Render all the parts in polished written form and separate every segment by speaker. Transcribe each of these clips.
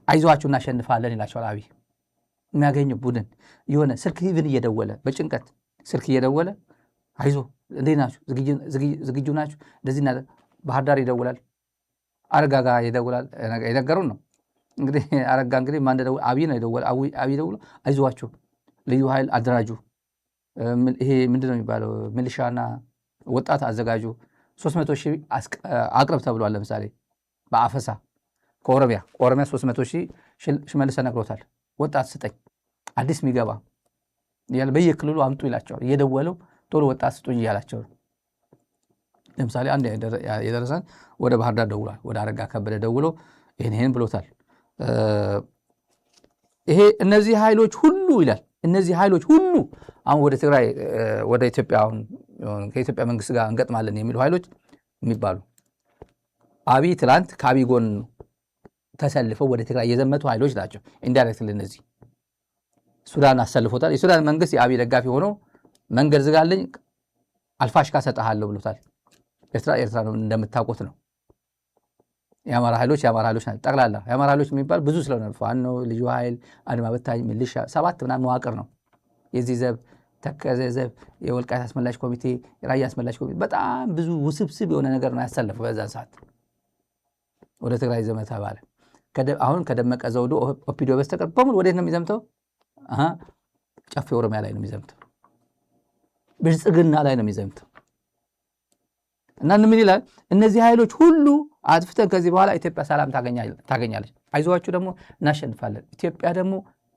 Speaker 1: አይዟችሁ እናሸንፋለን ይላቸዋል አብይ። የሚያገኘው ቡድን የሆነ ስልክ ኢቭን እየደወለ በጭንቀት ስልክ እየደወለ አይዞ እንዴት ናችሁ ዝግጁ ናችሁ እንደዚህ እና ባህር ዳር ይደውላል፣ አረጋ ጋር ይደውላል። የነገሩን ነው እንግዲህ አረጋ እንግዲህ ማን ደውል አብይ ነው ይደውል አብይ ደውሎ አይዟችሁ ልዩ ኃይል አደራጁ፣ ይሄ ምንድነው የሚባለው ሚሊሻና ወጣት አዘጋጁ 300,000 አቅርብ ተብሏል። ለምሳሌ በአፈሳ ከኦሮሚያ 300,000 ሽመልስ ነግሮታል። ወጣት ስጠኝ አዲስ የሚገባ ያለ በየክልሉ አምጡ ይላቸዋል። እየደወለው ቶሎ ወጣት ስጡኝ እያላቸው። ለምሳሌ አንድ የደረሰን ወደ ባህር ዳር ደውሏል። ወደ አረጋ ከበደ ደውሎ ይሄን ብሎታል። ይሄ እነዚህ ኃይሎች ሁሉ ይላል እነዚህ ኃይሎች ሁሉ አሁን ወደ ትግራይ ወደ ኢትዮጵያ አሁን ከኢትዮጵያ መንግስት ጋር እንገጥማለን የሚሉ ኃይሎች የሚባሉ አብይ ትላንት ከአብይ ጎን ተሰልፈው ወደ ትግራይ የዘመቱ ኃይሎች ናቸው። ኢንዳይሬክትሊ እነዚህ ሱዳን አሰልፎታል። የሱዳን መንግስት የአብይ ደጋፊ ሆኖ መንገድ ዝጋልኝ አልፋሽካ ሰጣሃለሁ ብሎታል። ኤርትራ ነው እንደምታውቁት ነው። የአማራ ኃይሎች ናቸው ጠቅላላ። የአማራ ኃይሎች የሚባል ብዙ ስለሆነ ፋኖ፣ ልዩ ኃይል፣ አድማ በታኝ፣ ሚሊሻ 7 ምናምን መዋቅር ነው። የዚህ ዘብ፣ ተከዘ ዘብ፣ የወልቃይት አስመላሽ ኮሚቴ፣ የራያ አስመላሽ ኮሚቴ በጣም ብዙ ውስብስብ የሆነ ነገር ነው ያሰለፈው። በዛን ሰዓት ወደ ትግራይ ዘመተ ባለ አሁን ከደመቀ ዘውዱ ኦፒዲዮ በስተቀር በሙሉ ወዴት ነው የሚዘምተው? ጨፌ ኦሮሚያ ላይ ነው የሚዘምተው። ብልጽግና ላይ ነው የሚዘምተው። እና ምን ይላል? እነዚህ ኃይሎች ሁሉ አጥፍተን ከዚህ በኋላ ኢትዮጵያ ሰላም ታገኛለች፣ አይዟችሁ ደግሞ እናሸንፋለን፣ ኢትዮጵያ ደግሞ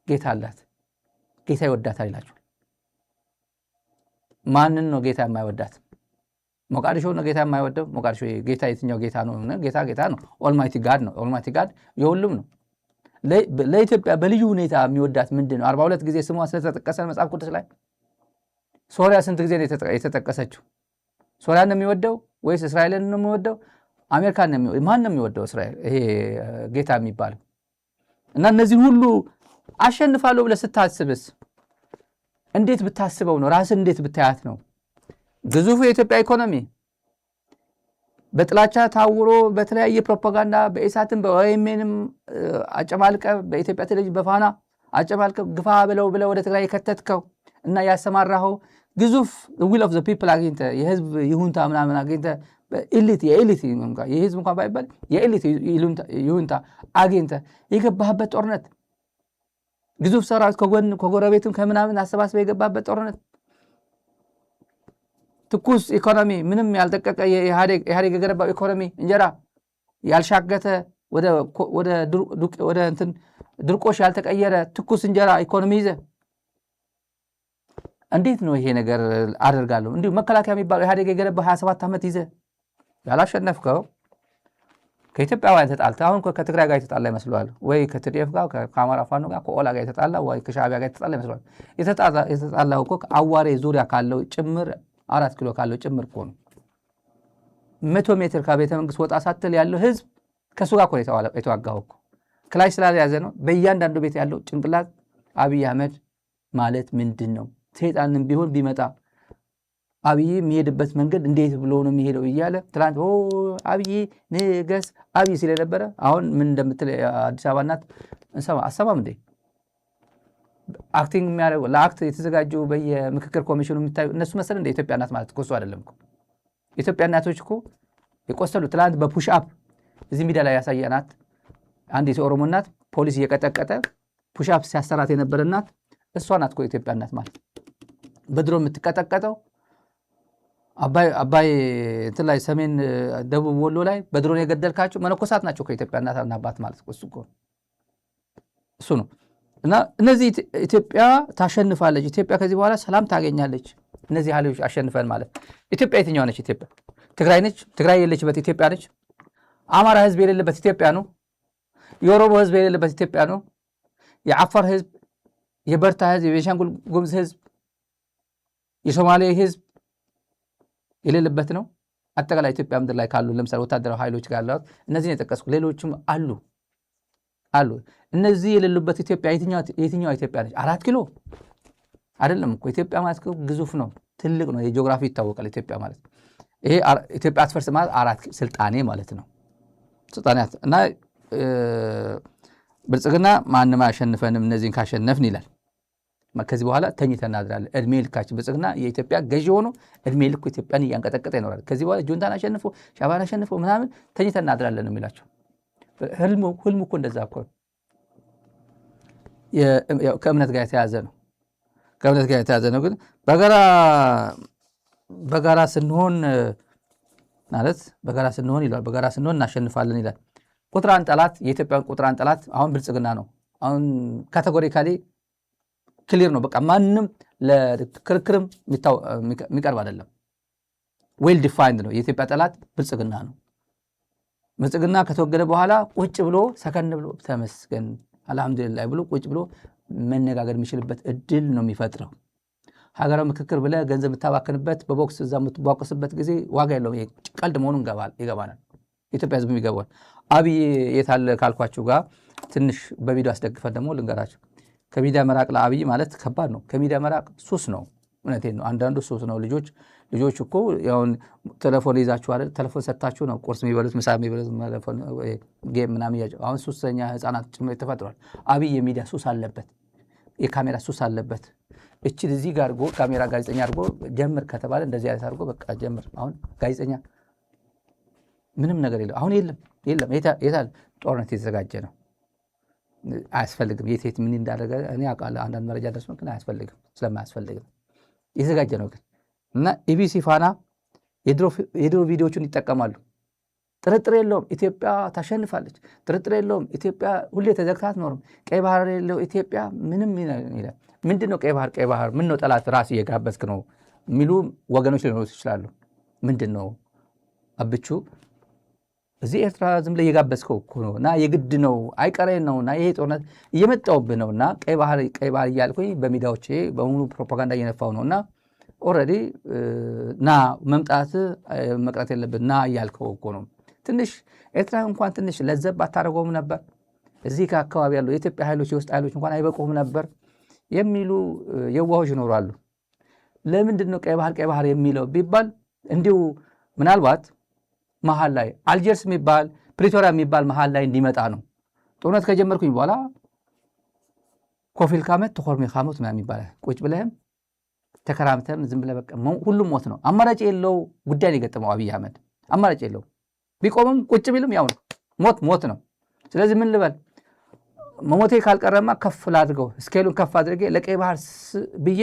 Speaker 1: ጌታ አላት፣ ጌታ ይወዳታል ይላቸዋል። ማንን ነው ጌታ የማይወዳት? ሞቃዲሾ ነው ጌታ የማይወደው? ሞቃዲሾ ጌታ የትኛው ጌታ ነው? ጌታ ነው። ኦልማይቲ ጋድ ነው። ኦልማይቲ ጋድ የሁሉም ነው። ለኢትዮጵያ በልዩ ሁኔታ የሚወዳት ምንድን ነው? 42 ጊዜ ስሟ ስለተጠቀሰ መጽሐፍ ቅዱስ ላይ። ሶሪያ ስንት ጊዜ ነው የተጠቀሰችው? ሶሪያን ነው የሚወደው ወይስ እስራኤልን ነው የሚወደው? አሜሪካን ነው የሚወደው? ማን ነው የሚወደው? እስራኤል ይሄ ጌታ የሚባለው። እና እነዚህ ሁሉ አሸንፋለሁ ብለህ ስታስብስ እንዴት ብታስበው ነው? ራስን እንዴት ብታያት ነው? ግዙፉ የኢትዮጵያ ኢኮኖሚ በጥላቻ ታውሮ በተለያየ ፕሮፓጋንዳ በኢሳትም በኦኤምኤንም አጨማልቀ በኢትዮጵያ ቴሌቪዥን በፋና አጨማልቀ ግፋ ብለው ወደ ትግራይ የከተትከው እና ያሰማራኸው ግዙፍ ዊል ኦፍ ዘ ፒፕል አግኝተ የህዝብ ይሁንታ ምናምን አግኝተ የኤሊት የህዝብ እንኳን ባይባል የኤሊት ይሁንታ አግኝተ የገባህበት ጦርነት ግዙፍ ሰራዊት ከጎረቤትም ከምናምን አሰባስበ የገባህበት ጦርነት ትኩስ ኢኮኖሚ ምንም ያልደቀቀ የኢህአዴግ የገነባው ኢኮኖሚ እንጀራ ያልሻገተ ወደ እንትን ድርቆሽ ያልተቀየረ ትኩስ እንጀራ ኢኮኖሚ ይዘ እንዴት ነው ይሄ ነገር አደርጋለሁ? እንዲሁ መከላከያ የሚባለው ኢህአዴግ የገነባው 27 ዓመት ይዘ ያላሸነፍከው ከኢትዮጵያውያን ተጣልተ አሁን ከትግራይ ጋር የተጣላ ይመስለዋል ወይ ከቲዲኤፍ ጋር ከአማራ ፋኖ ጋር ከኦላ ጋር የተጣላ ወይ ከሻዕቢያ ጋር የተጣላ ይመስለዋል። የተጣላው እኮ አዋሬ ዙሪያ ካለው ጭምር 4 ኪሎ ካለው ጭምር እኮ ነው። 100 ሜትር ከቤተ መንግስት ወጣ ሳትል ያለው ህዝብ ከሱ ጋር እኮ የተዋጋው እኮ ክላሽ ስላልያዘ ነው። በእያንዳንዱ ቤት ያለው ጭንቅላት አብይ አህመድ ማለት ምንድን ነው? ሰይጣንም ቢሆን ቢመጣ አብይ የሚሄድበት መንገድ እንዴት ብሎ ነው የሚሄደው እያለ ትላንት አብይ ንገስ አብይ ሲል ነበረ። አሁን ምን እንደምትል አዲስ አበባ እናት አሰማም እንዴ? አክቲንግ የሚያደርጉ ለአክት የተዘጋጁ በየምክክር ኮሚሽኑ የሚታዩ እነሱ መሰለ እንደ ኢትዮጵያ እናት ማለት እኮ እሱ አይደለም እኮ። ኢትዮጵያ እናቶች እኮ የቆሰሉ ትላንት በፑሽ አፕ እዚህ ሚዲያ ላይ ያሳየናት አንዲት የኦሮሞ እናት ፖሊስ እየቀጠቀጠ ፑሽ አፕ ሲያሰራት የነበረ እናት እሷ ናት እኮ ኢትዮጵያ እናት ማለት። በድሮ የምትቀጠቀጠው አባይ እንትን ላይ ሰሜን ደቡብ ወሎ ላይ በድሮን የገደልካቸው መነኮሳት ናቸው ከኢትዮጵያ እናትና አባት ማለት እሱ ነው። እና እነዚህ ኢትዮጵያ ታሸንፋለች፣ ኢትዮጵያ ከዚህ በኋላ ሰላም ታገኛለች። እነዚህ ኃይሎች አሸንፈን ማለት ኢትዮጵያ የትኛው ነች? ኢትዮጵያ ትግራይ ነች? ትግራይ የሌለችበት ኢትዮጵያ ነች? አማራ ህዝብ የሌለበት ኢትዮጵያ ነው? የኦሮሞ ህዝብ የሌለበት ኢትዮጵያ ነው? የአፋር ህዝብ፣ የበርታ ህዝብ፣ የቤንሻንጉል ጉሙዝ ህዝብ፣ የሶማሌ ህዝብ የሌለበት ነው? አጠቃላይ ኢትዮጵያ ምድር ላይ ካሉ ለምሳሌ ወታደራዊ ኃይሎች ጋር ያለው እነዚህን የጠቀስኩ ሌሎችም አሉ። እነዚህ የሌሉበት ኢትዮጵያ የትኛው ኢትዮጵያ ነች? 4 ኪሎ አይደለም እኮ። ኢትዮጵያ ማለት ግዙፍ ነው፣ ትልቅ ነው። የጂኦግራፊ ይታወቃል ኢትዮጵያ ማለት። ይሄ ኢትዮጵያ አትፈርስ ማለት 4 ስልጣኔ ማለት ነው። ስልጣኔያት እና ብልጽግና ማንም አያሸንፈንም እነዚህን ካሸነፍን ይላል። ከዚህ በኋላ ተኝተን እናድራለን። እድሜ ልካችን ብልጽግና የኢትዮጵያ ገዢ ሆኖ እድሜ ልኩ ኢትዮጵያን እያንቀጠቀጠ ይኖራል። ከዚህ በኋላ ጁንታን አሸንፎ ሻዕቢያን አሸንፎ ምናምን ተኝተን እናድራለን ነው የሚላቸው። ህልሙ እኮ እንደዛ እኮ ከእምነት ጋር የተያዘ ነው። ከእምነት ጋር የተያዘ ነው። ግን በጋራ ስንሆን ማለት በጋራ ስንሆን ይላል። በጋራ ስንሆን እናሸንፋለን ይላል። ቁጥራን ጠላት የኢትዮጵያን ቁጥራን ጠላት አሁን ብልጽግና ነው። አሁን ካቴጎሪካሊ ክሊር ነው። በቃ ማንም ለክርክርም የሚቀርብ አይደለም። ዌል ዲፋይንድ ነው። የኢትዮጵያ ጠላት ብልጽግና ነው። ብልጽግና ከተወገደ በኋላ ቁጭ ብሎ ሰከን ብሎ ተመስገን አልሐምዱሊላህ ብሎ ቁጭ ብሎ መነጋገር የሚችልበት እድል ነው የሚፈጥረው። ሀገራዊ ምክክር ብለ ገንዘብ የምታባክንበት በቦክስ እዛ የምትቧቆስበት ጊዜ ዋጋ የለውም። ቀልድ መሆኑን ይገባናል። ኢትዮጵያ ህዝብ ይገባል። አብይ የታለ ካልኳችሁ ጋር ትንሽ በቪዲዮ አስደግፈን ደግሞ ልንገራችሁ። ከሚዲያ መራቅ ለአብይ ማለት ከባድ ነው። ከሚዲያ መራቅ ሱስ ነው። እውነቴን ነው። አንዳንዱ ሱስ ነው። ልጆች እኮ ያውን ቴሌፎን ይዛችሁ አይደል? ቴሌፎን ሰጥታችሁ ነው ቁርስ የሚበሉት ምሳ የሚበሉት ጌም ምናምን ያለው። አሁን ሱሰኛ ህፃናት ጭምር ተፈጥሯል። አብይ የሚዲያ ሱስ አለበት። የካሜራ ሱስ አለበት። እቺ እዚህ ጋር አድርጎ ካሜራ ጋዜጠኛ አድርጎ ጀምር ከተባለ እንደዚህ አይነት አድርጎ በቃ ጀምር። አሁን ጋዜጠኛ ምንም ነገር የለም። አሁን የለም። የታል ጦርነት የተዘጋጀ ነው። አያስፈልግም። የት ምን እንዳደረገ እኔ አውቃለሁ። አንዳንድ መረጃ ደርሶ ግን አያስፈልግም። ስለማያስፈልግም የተዘጋጀ ነው። ግን እና ኢቢሲ ፋና የድሮ ቪዲዮዎቹን ይጠቀማሉ። ጥርጥር የለውም ኢትዮጵያ ታሸንፋለች። ጥርጥር የለውም ኢትዮጵያ ሁሌ ተዘግታ አትኖርም። ቀይ ባህር የለው ኢትዮጵያ ምንም ይላል። ምንድን ነው ቀይ ባህር ምን ነው ጠላት ራስ እየጋበዝክ ነው የሚሉ ወገኖች ሊኖሩ ይችላሉ። ምንድን ነው አብቹ እዚህ ኤርትራ ዝም ብለህ እየጋበዝከው እኮ ነው እና የግድ ነው አይቀሬ ነው እና ይሄ ጦርነት እየመጣውብህ ነው እና ቀይ ባህር እያልኩኝ በሚዲያዎቼ በሙሉ ፕሮፓጋንዳ እየነፋው ነው እና ኦልሬዲ ና መምጣት መቅረት የለብን ና እያልከው እኮ ነው። ትንሽ ኤርትራ እንኳን ትንሽ ለዘብ አታደርገውም ነበር? እዚህ ከአካባቢ ያለው የኢትዮጵያ ኃይሎች የውስጥ ኃይሎች እንኳን አይበቁም ነበር የሚሉ የዋሆች ይኖራሉ። ለምንድን ነው ቀይ ባህር የሚለው ቢባል እንዲሁ ምናልባት መሀል ላይ አልጀርስ የሚባል ፕሪቶሪያ የሚባል መሀል ላይ እንዲመጣ ነው። ጦርነት ከጀመርኩኝ በኋላ ኮፊል ካመት ተኮርሜ ካመት ምናምን ይባላል። ቁጭ ብለህም ተከራምተም ዝም ብለህ በቃ ሁሉም ሞት ነው። አማራጭ የለው ጉዳይ ነው የገጠመው አብይ አህመድ። አማራጭ የለው። ቢቆምም ቁጭ ቢልም ያው ነው። ሞት ነው። ስለዚህ ምን ልበል መሞቴ ካልቀረማ ከፍ ላድርገው ስኬሉን ከፍ አድርጌ ለቀይ ባህር ብዬ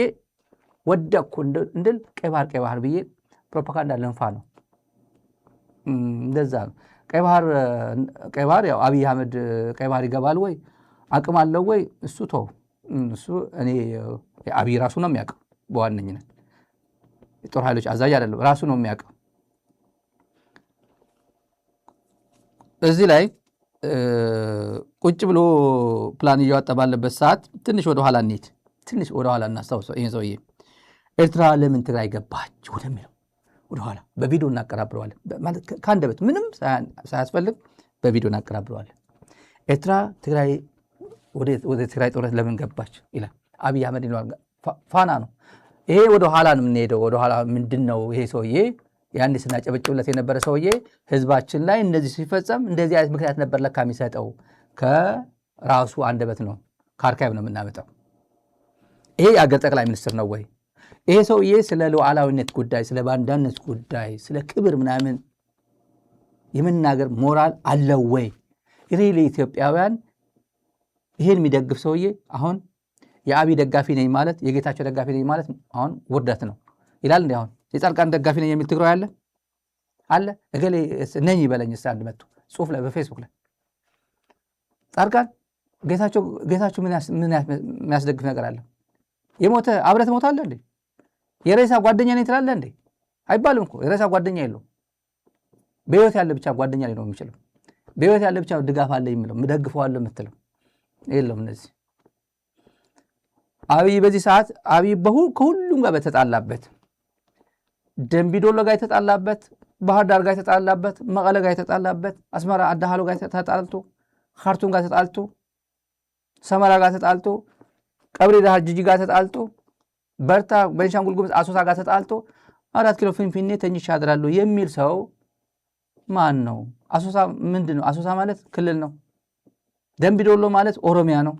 Speaker 1: ወደቅኩ እንድል ቀይ ባህር ብዬ ፕሮፓጋንዳ ልንፋ ነው። እንደዛ ነው። ቀይ ባህር ያው አብይ አህመድ ቀይ ባህር ይገባል ወይ አቅም አለው ወይ እሱ እሱ እኔ አብይ ራሱ ነው የሚያውቀው። በዋነኝነት የጦር ኃይሎች አዛዥ አይደለም፣ ራሱ ነው የሚያውቀው። እዚህ ላይ ቁጭ ብሎ ፕላን እያወጣ ባለበት ሰዓት ትንሽ ወደኋላ እንሂድ። ትንሽ ወደኋላ እናስታውሰው። ይሄ ሰውዬ ኤርትራ ለምን ትግራይ ገባች ወደሚለው ወደኋላ በቪዲዮ እናቀራብረዋለን። ማለት ከአንደበት ምንም ሳያስፈልግ በቪዲዮ እናቀራብረዋለን። ኤርትራ ትግራይ ወደ ትግራይ ጦርነት ለምን ገባች ይላል አብይ አህመድ። ፋና ነው ይሄ። ወደኋላ ነው የምንሄደው። ወደኋላ ምንድን ነው ይሄ ሰውዬ ያን ስናጨበጭብለት የነበረ ሰውዬ ህዝባችን ላይ እንደዚህ ሲፈጸም እንደዚህ አይነት ምክንያት ነበር ለካ የሚሰጠው። ከራሱ አንደበት ነው ከአርካይቭ ነው የምናመጣው። ይሄ የአገር ጠቅላይ ሚኒስትር ነው ወይ? ይሄ ሰውዬ ስለ ሉዓላዊነት ጉዳይ፣ ስለ ባንዳነት ጉዳይ፣ ስለ ክብር ምናምን የመናገር ሞራል አለው ወይ? ሪሊ ኢትዮጵያውያን ይሄን የሚደግፍ ሰውዬ አሁን የአብይ ደጋፊ ነኝ ማለት የጌታቸው ደጋፊ ነኝ ማለት አሁን ውርደት ነው ይላል። እንዴ አሁን የጻድቃን ደጋፊ ነኝ የሚል ትግራይ አለ እገሌ ነኝ ይበለኝ እስቲ አንድ መጥቶ ጽሁፍ ላይ በፌስቡክ ላይ ጻድቃን ጌታቸው ምን የሚያስደግፍ ነገር አለ? የሞተ አብረህ ትሞታለህ እንዴ? የሬሳ ጓደኛ ነኝ ትላለህ እንዴ? አይባልም እኮ የሬሳ ጓደኛ የለውም። በህይወት ያለ ብቻ ጓደኛ ሊኖር የሚችለው በህይወት ያለ ብቻ ድጋፍ አለ የሚለው ምደግፈዋለሁ የምትለው የለውም። እነዚህ አብይ በዚህ ሰዓት አብይ ከሁሉም ጋር በተጣላበት ደምቢዶሎ ጋር የተጣላበት፣ ባህር ዳር ጋር የተጣላበት፣ መቀለ ጋር የተጣላበት፣ አስመራ አዳሃሎ ጋር ተጣልቶ፣ ካርቱም ጋር ተጣልቶ፣ ሰመራ ጋር ተጣልቶ፣ ቀብሪ ዳህር ጅጅጋ ጋር ተጣልቶ፣ በርታ ቤንሻንጉል ጉሙዝ አሶሳ ጋር ተጣልቶ 4 ኪሎ ፊንፊኔ ተኝቼ አድራለሁ የሚል ሰው ማን ነው? አሶሳ ምንድን ነው? አሶሳ ማለት ክልል ነው። ደምቢዶሎ ማለት ኦሮሚያ ነው፣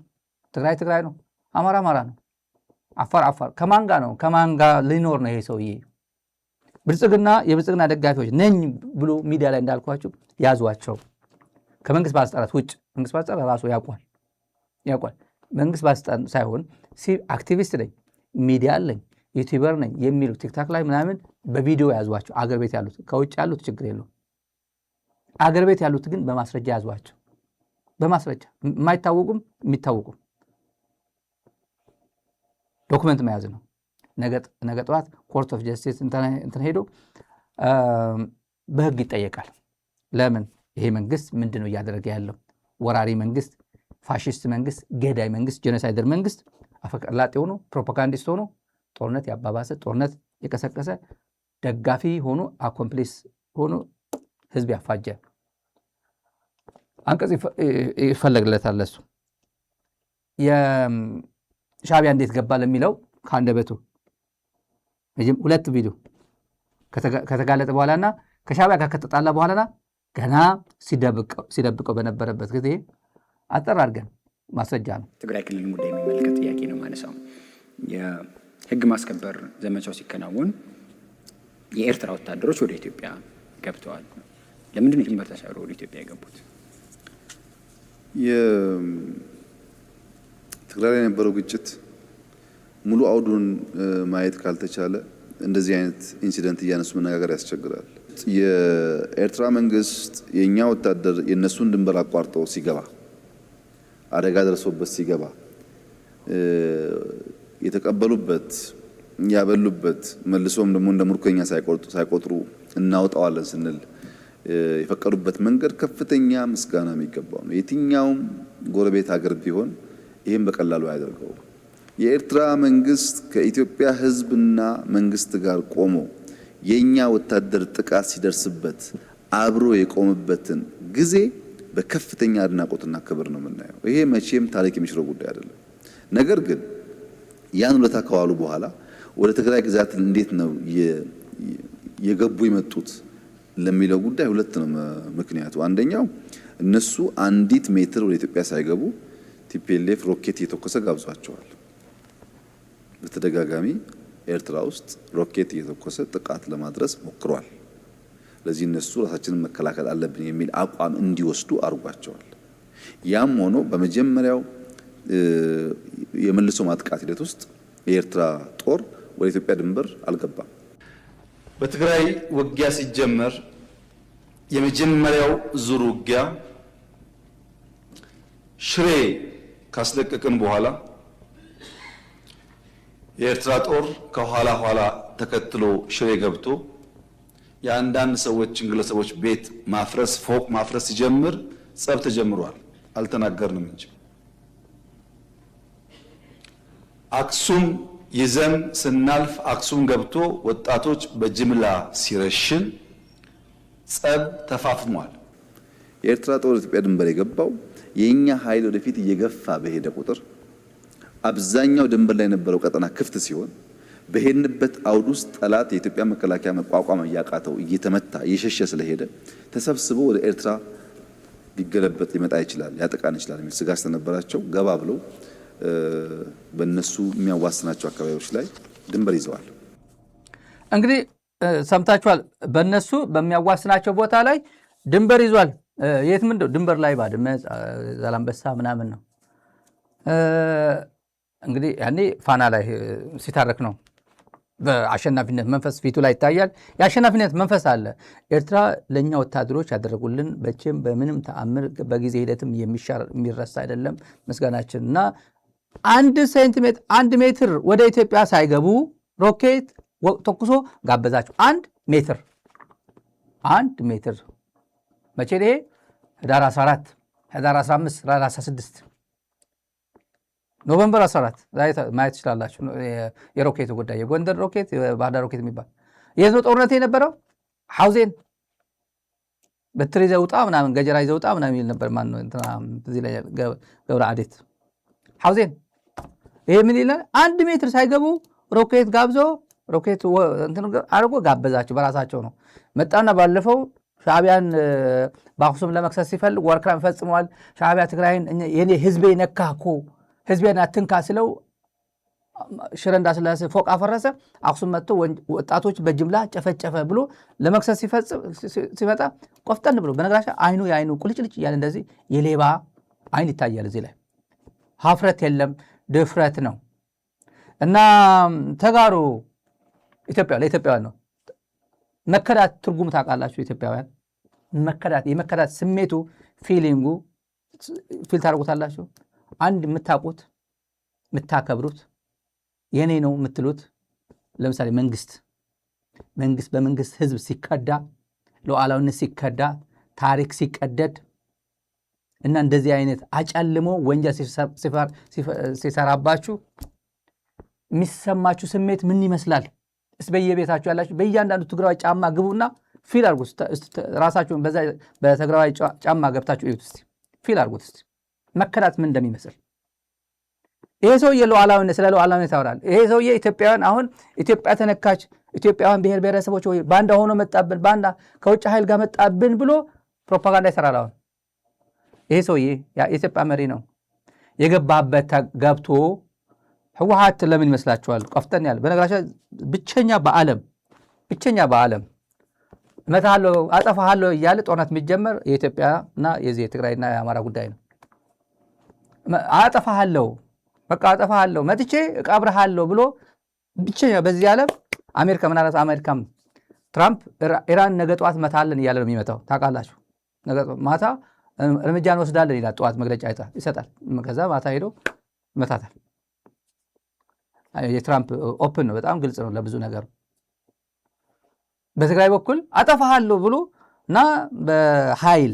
Speaker 1: ትግራይ ነው፣ አማራ ነው፣ አፋር ከማን ጋር ነው? ከማን ጋር ሊኖር ነው ይሄ ሰውዬ? የብልጽግና ደጋፊዎች ነኝ ብሎ ሚዲያ ላይ እንዳልኳቸው ያዟቸው። ከመንግስት ባለስልጣናት ውጭ መንግስት ባለስልጣናት ራሱ ያውቋል። መንግስት ባለስልጣን ሳይሆን አክቲቪስት ነኝ፣ ሚዲያ አለኝ፣ ዩቲዩበር ነኝ የሚሉ ቲክታክ ላይ ምናምን በቪዲዮ ያዟቸው። አገር ቤት ያሉት፣ ከውጭ ያሉት ችግር የለውም። አገር ቤት ያሉት ግን በማስረጃ ያዟቸው። በማስረጃ የማይታወቁም የሚታወቁም ዶክመንት መያዝ ነው። ነገ ጠዋት ኮርት ኦፍ ጀስቲስ እንትን ሄዶ በህግ ይጠየቃል። ለምን ይሄ መንግስት ምንድን ነው እያደረገ ያለው? ወራሪ መንግስት፣ ፋሽስት መንግስት፣ ገዳይ መንግስት፣ ጄኖሳይደር መንግስት አፈቀላጤ ሆኖ ፕሮፓጋንዲስት ሆኖ ጦርነት ያባባሰ ጦርነት የቀሰቀሰ ደጋፊ ሆኖ አኮምፕሊስ ሆኖ ህዝብ ያፋጀ አንቀጽ ይፈለግለታል። ለሱ የሻዕቢያ እንዴት ገባ ለሚለው ከአንደበቱ ሁለት ቪዲዮ ከተጋለጠ በኋላና ከሻዕቢያ ጋር ከተጣላ በኋላና ገና ሲደብቀው በነበረበት ጊዜ አጠር አድርገን ማስረጃ ነው።
Speaker 2: ትግራይ ክልልን ጉዳይ የሚመለከት ጥያቄ ነው ማነሳው። የህግ ማስከበር ዘመቻው ሲከናወን የኤርትራ ወታደሮች ወደ ኢትዮጵያ ገብተዋል። ለምንድን ነው ድንበር ተሻግረው ወደ ኢትዮጵያ የገቡት?
Speaker 3: የትግራይ ላይ የነበረው ግጭት ሙሉ አውዱን ማየት ካልተቻለ እንደዚህ አይነት ኢንሲደንት እያነሱ መነጋገር ያስቸግራል። የኤርትራ መንግስት የኛ ወታደር የነሱን ድንበር አቋርጦ ሲገባ አደጋ ደርሶበት ሲገባ የተቀበሉበት ያበሉበት መልሶም ደግሞ እንደ ምርኮኛ ሳይቆጥሩ እናውጣዋለን ስንል የፈቀዱበት መንገድ ከፍተኛ ምስጋና የሚገባው ነው። የትኛውም ጎረቤት ሀገር ቢሆን ይህም በቀላሉ አያደርገው። የኤርትራ መንግስት ከኢትዮጵያ ህዝብና መንግስት ጋር ቆሞ የኛ ወታደር ጥቃት ሲደርስበት አብሮ የቆመበትን ጊዜ በከፍተኛ አድናቆትና ክብር ነው የምናየው። ይሄ መቼም ታሪክ የሚሽረው ጉዳይ አይደለም። ነገር ግን ያን ውለታ ከዋሉ በኋላ ወደ ትግራይ ግዛት እንዴት ነው የገቡ የመጡት ለሚለው ጉዳይ ሁለት ነው ምክንያቱ። አንደኛው እነሱ አንዲት ሜትር ወደ ኢትዮጵያ ሳይገቡ ቲፒኤልኤፍ ሮኬት እየተኮሰ ጋብዟቸዋል። በተደጋጋሚ ኤርትራ ውስጥ ሮኬት እየተኮሰ ጥቃት ለማድረስ ሞክሯል። ለዚህ እነሱ ራሳችንን መከላከል አለብን የሚል አቋም እንዲወስዱ አድርጓቸዋል። ያም ሆኖ በመጀመሪያው የመልሶ ማጥቃት ሂደት ውስጥ የኤርትራ ጦር ወደ ኢትዮጵያ ድንበር አልገባም።
Speaker 4: በትግራይ ውጊያ ሲጀመር የመጀመሪያው ዙር ውጊያ ሽሬ ካስለቀቅን በኋላ የኤርትራ ጦር ከኋላ ተከትሎ ሽሬ ገብቶ የአንዳንድ ሰዎችን ግለሰቦች ቤት ማፍረስ ፎቅ ማፍረስ ሲጀምር ጸብ ተጀምሯል። አልተናገርንም እንጂ አክሱም ይዘን ስናልፍ አክሱም ገብቶ ወጣቶች በጅምላ ሲረሽን ጸብ ተፋፍሟል።
Speaker 3: የኤርትራ ጦር ኢትዮጵያ ድንበር የገባው የኛ ኃይል ወደፊት እየገፋ በሄደ ቁጥር አብዛኛው ድንበር ላይ የነበረው ቀጠና ክፍት ሲሆን በሄድንበት አውድ ውስጥ ጠላት የኢትዮጵያ መከላከያ መቋቋም እያቃተው እየተመታ እየሸሸ ስለሄደ ተሰብስቦ ወደ ኤርትራ ሊገለበጥ ሊመጣ ይችላል፣ ያጠቃን ይችላል የሚል ስጋት ስለነበራቸው ገባ ብለው በእነሱ የሚያዋስናቸው አካባቢዎች ላይ ድንበር ይዘዋል።
Speaker 1: እንግዲህ ሰምታችኋል። በእነሱ በሚያዋስናቸው ቦታ ላይ ድንበር ይዟል። የት ምንድነው ድንበር ላይ ባድመ፣ ዛላምበሳ ምናምን ነው። እንግዲህ ያኔ ፋና ላይ ሲታረክ ነው። በአሸናፊነት መንፈስ ፊቱ ላይ ይታያል። የአሸናፊነት መንፈስ አለ። ኤርትራ ለእኛ ወታደሮች ያደረጉልን በቼም በምንም ተአምር በጊዜ ሂደትም የሚረሳ አይደለም ምስጋናችን እና 1 ሜትር ወደ ኢትዮጵያ ሳይገቡ ሮኬት ተኩሶ ጋበዛቸው። 1 ሜትር መቼ ይሄ ህዳር 14 ህዳር 15 ህዳር 16 ኖቨምበር 14 ማየት ትችላላችሁ። የሮኬቱ ጉዳይ የጎንደር ሮኬት የባህር ዳር ሮኬት የሚባል የት ነው ጦርነት የነበረው? ሐውዜን በትር ይዘህ ውጣ ምናምን ገጀራ ይዘህ ውጣ ምናምን ይል ነበር። ማን ነው እንትና እዚህ ላይ ገብረ አዴት ሐውዜን። ይሄ ምን ይላል? 1 ሜትር ሳይገቡ ሮኬት ጋብዞ ሮኬት እንትን አድርጎ ጋበዛቸው። በራሳቸው ነው መጣና ባለፈው ሻዕቢያን በአክሱም ለመክሰስ ሲፈልግ ወር ክራይም ፈጽመዋል። ሻዕቢያ ትግራይን የኔ ህዝቤ ነካኩ ህዝቤን አትንካ ስለው ሽረ እንዳስላሴ ፎቅ አፈረሰ። አክሱም መጥቶ ወጣቶች በጅምላ ጨፈጨፈ ብሎ ለመክሰስ ሲመጣ ቆፍጠን ብሎ በነገራችን የአይኑ ቁልጭልጭ እያለ እንደዚህ የሌባ አይን ይታያል። እዚህ ላይ ሀፍረት የለም ድፍረት ነው። እና ተጋሩ ኢትዮጵያ ለኢትዮጵያውያን ነው። መከዳት ትርጉም ታውቃላችሁ ኢትዮጵያውያን? መከዳት የመከዳት ስሜቱ ፊሊንጉ ፊል ታደርጉታላችሁ። አንድ የምታውቁት የምታከብሩት የኔ ነው የምትሉት ለምሳሌ መንግስት በመንግስት ህዝብ ሲከዳ፣ ሉዓላዊነት ሲከዳ፣ ታሪክ ሲቀደድ እና እንደዚህ አይነት አጨልሞ ወንጀል ሲሰራባችሁ የሚሰማችሁ ስሜት ምን ይመስላል? በየቤታችሁ ያላችሁ በእያንዳንዱ ትግራዋይ ጫማ ግቡና ፊል አድርጉ። ራሳችሁን በትግራዋይ ጫማ ገብታችሁ እዩት እስቲ፣ ፊል አድርጉት እስቲ መከዳት ምን እንደሚመስል። ይሄ ሰውዬ ሉዓላዊነት ስለ ሉዓላዊነት ያወራል። ይሄ ሰውዬ ኢትዮጵያውያን አሁን ኢትዮጵያ ተነካች፣ ኢትዮጵያውያን ብሔር ብሔረሰቦች ባንዳ ሆኖ መጣብን፣ ባንዳ ከውጭ ኃይል ጋር መጣብን ብሎ ፕሮፓጋንዳ ይሰራል። አሁን ይሄ ሰውዬ የኢትዮጵያ መሪ ነው። የገባበት ገብቶ ህወሓት ለምን ይመስላችኋል? ቆፍጠን ያለ በነገራችን ብቸኛ በዓለም እመታለሁ አጠፋሃለሁ እያለ ጦርነት የሚጀመር የኢትዮጵያና የዚህ የትግራይና የአማራ ጉዳይ ነው። አጠፋሃለሁ በቃ አጠፋሃለሁ መጥቼ እቀብርሃለሁ ብሎ ብቸኛ በዚህ ዓለም አሜሪካ ምናልባት አሜሪካም ትራምፕ ኢራን ነገ ጠዋት መታለን እያለ ነው የሚመታው። ታውቃላችሁ? ነገ ማታ እርምጃ እንወስዳለን ይላል። ጠዋት መግለጫ ይሰጣል። ከዛ ማታ ሄዶ ይመታታል። የትራምፕ ኦፕን ነው፣ በጣም ግልጽ ነው ለብዙ ነገር። በትግራይ በኩል አጠፋሃለሁ ብሎ እና በኃይል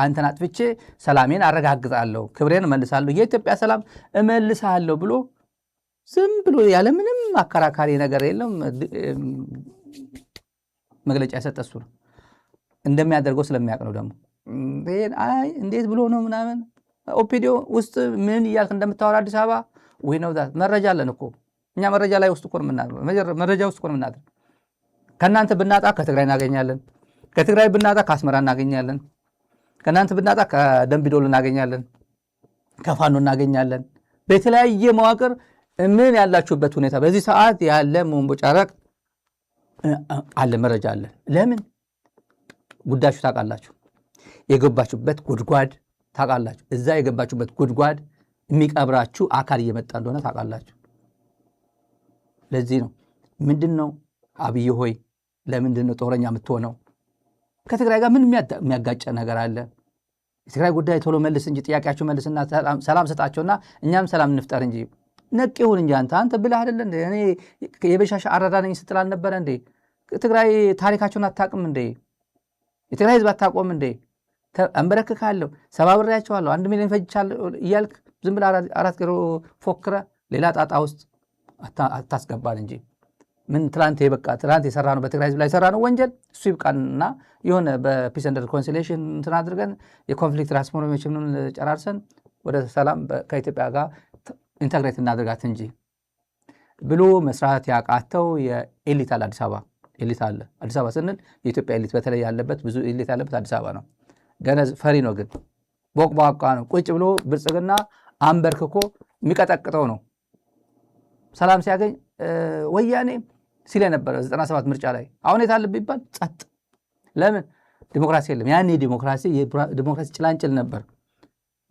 Speaker 1: አንተን አጥፍቼ ሰላሜን አረጋግጣለሁ፣ ክብሬን እመልሳለሁ፣ የኢትዮጵያ ሰላም እመልሳለሁ ብሎ ዝም ብሎ ያለምንም አከራካሪ ነገር የለም መግለጫ የሰጠ እሱ ነው። እንደሚያደርገው ስለሚያውቅ ነው ደግሞ እንዴት ብሎ ነው ምናምን ኦፒዲዮ ውስጥ ምን እያልክ እንደምታወራ አዲስ አበባ ወይ ነው መረጃ አለን እኮ እኛ መረጃ ላይ ውስጥ እኮ ነው የምናደርገው። መረጃ ውስጥ እኮ ነው የምናደርገው። ከእናንተ ብናጣ ከትግራይ እናገኛለን፣ ከትግራይ ብናጣ ከአስመራ እናገኛለን፣ ከእናንተ ብናጣ ከደምቢዶሎ እናገኛለን፣ ከፋኖ እናገኛለን። በተለያየ መዋቅር ምን ያላችሁበት ሁኔታ በዚህ ሰዓት ያለ መንቦጫረቅ አለ፣ መረጃ አለ። ለምን ጉዳያችሁ ታውቃላችሁ። የገባችሁበት ጉድጓድ ታውቃላችሁ። እዛ የገባችሁበት ጉድጓድ የሚቀብራችሁ አካል እየመጣ እንደሆነ ታውቃላችሁ። ለዚህ ነው ምንድን ነው አብይ ሆይ ለምንድን ነው ጦረኛ የምትሆነው? ከትግራይ ጋር ምን የሚያጋጨ ነገር አለ? የትግራይ ጉዳይ ቶሎ መልስ እንጂ ጥያቄያቸው መልስና ሰላም ሰጣቸውና እኛም ሰላም እንፍጠር እንጂ ነቅ ይሁን እንጂ አንተ ብለህ አይደለ እንዴ? እኔ የበሻሻ አራዳ ነኝ ስትል አልነበረ እንዴ? ትግራይ ታሪካቸውን አታውቅም እንዴ? የትግራይ ህዝብ አታውቆም እንዴ? አንበረክካለሁ፣ ሰባብሬያቸዋለሁ፣ 1 ሚሊዮን ፈጅቻለሁ እያልክ ዝም ብለህ 4 ኪሎ ፎክረ ሌላ ጣጣ ውስጥ አታስገባን እንጂ ምን ትላንት የሰራ ነው በትግራይ ህዝብ ላይ የሰራ ነው ወንጀል እሱ ይብቃንና የሆነ በፒስ ኤንድ ሪኮንሲሊዬሽን እንትን አድርገን የኮንፍሊክት ትራንስፎርሜሽኑን ጨራርሰን ወደ ሰላም ከኢትዮጵያ ጋር ኢንተግሬት እናድርጋት እንጂ ብሎ መስራት ያቃተው የኤሊት አለ። አዲስ አበባ ኤሊት አለ። አዲስ አበባ ስንል የኢትዮጵያ ኤሊት በተለይ ያለበት ብዙ ኤሊት ያለበት አዲስ አበባ ነው። ደነዝ ፈሪ ነው፣ ግን ቦቅቧቃ ነው። ቁጭ ብሎ ብልጽግና አንበርክኮ የሚቀጠቅጠው ነው። ሰላም ሲያገኝ ወያኔ ሲል የነበረ 97 ምርጫ ላይ አሁን የታለብ ይባል ጸጥ። ለምን? ዲሞክራሲ የለም። ያኔ ዲሞክራሲ ጭላንጭል ነበር።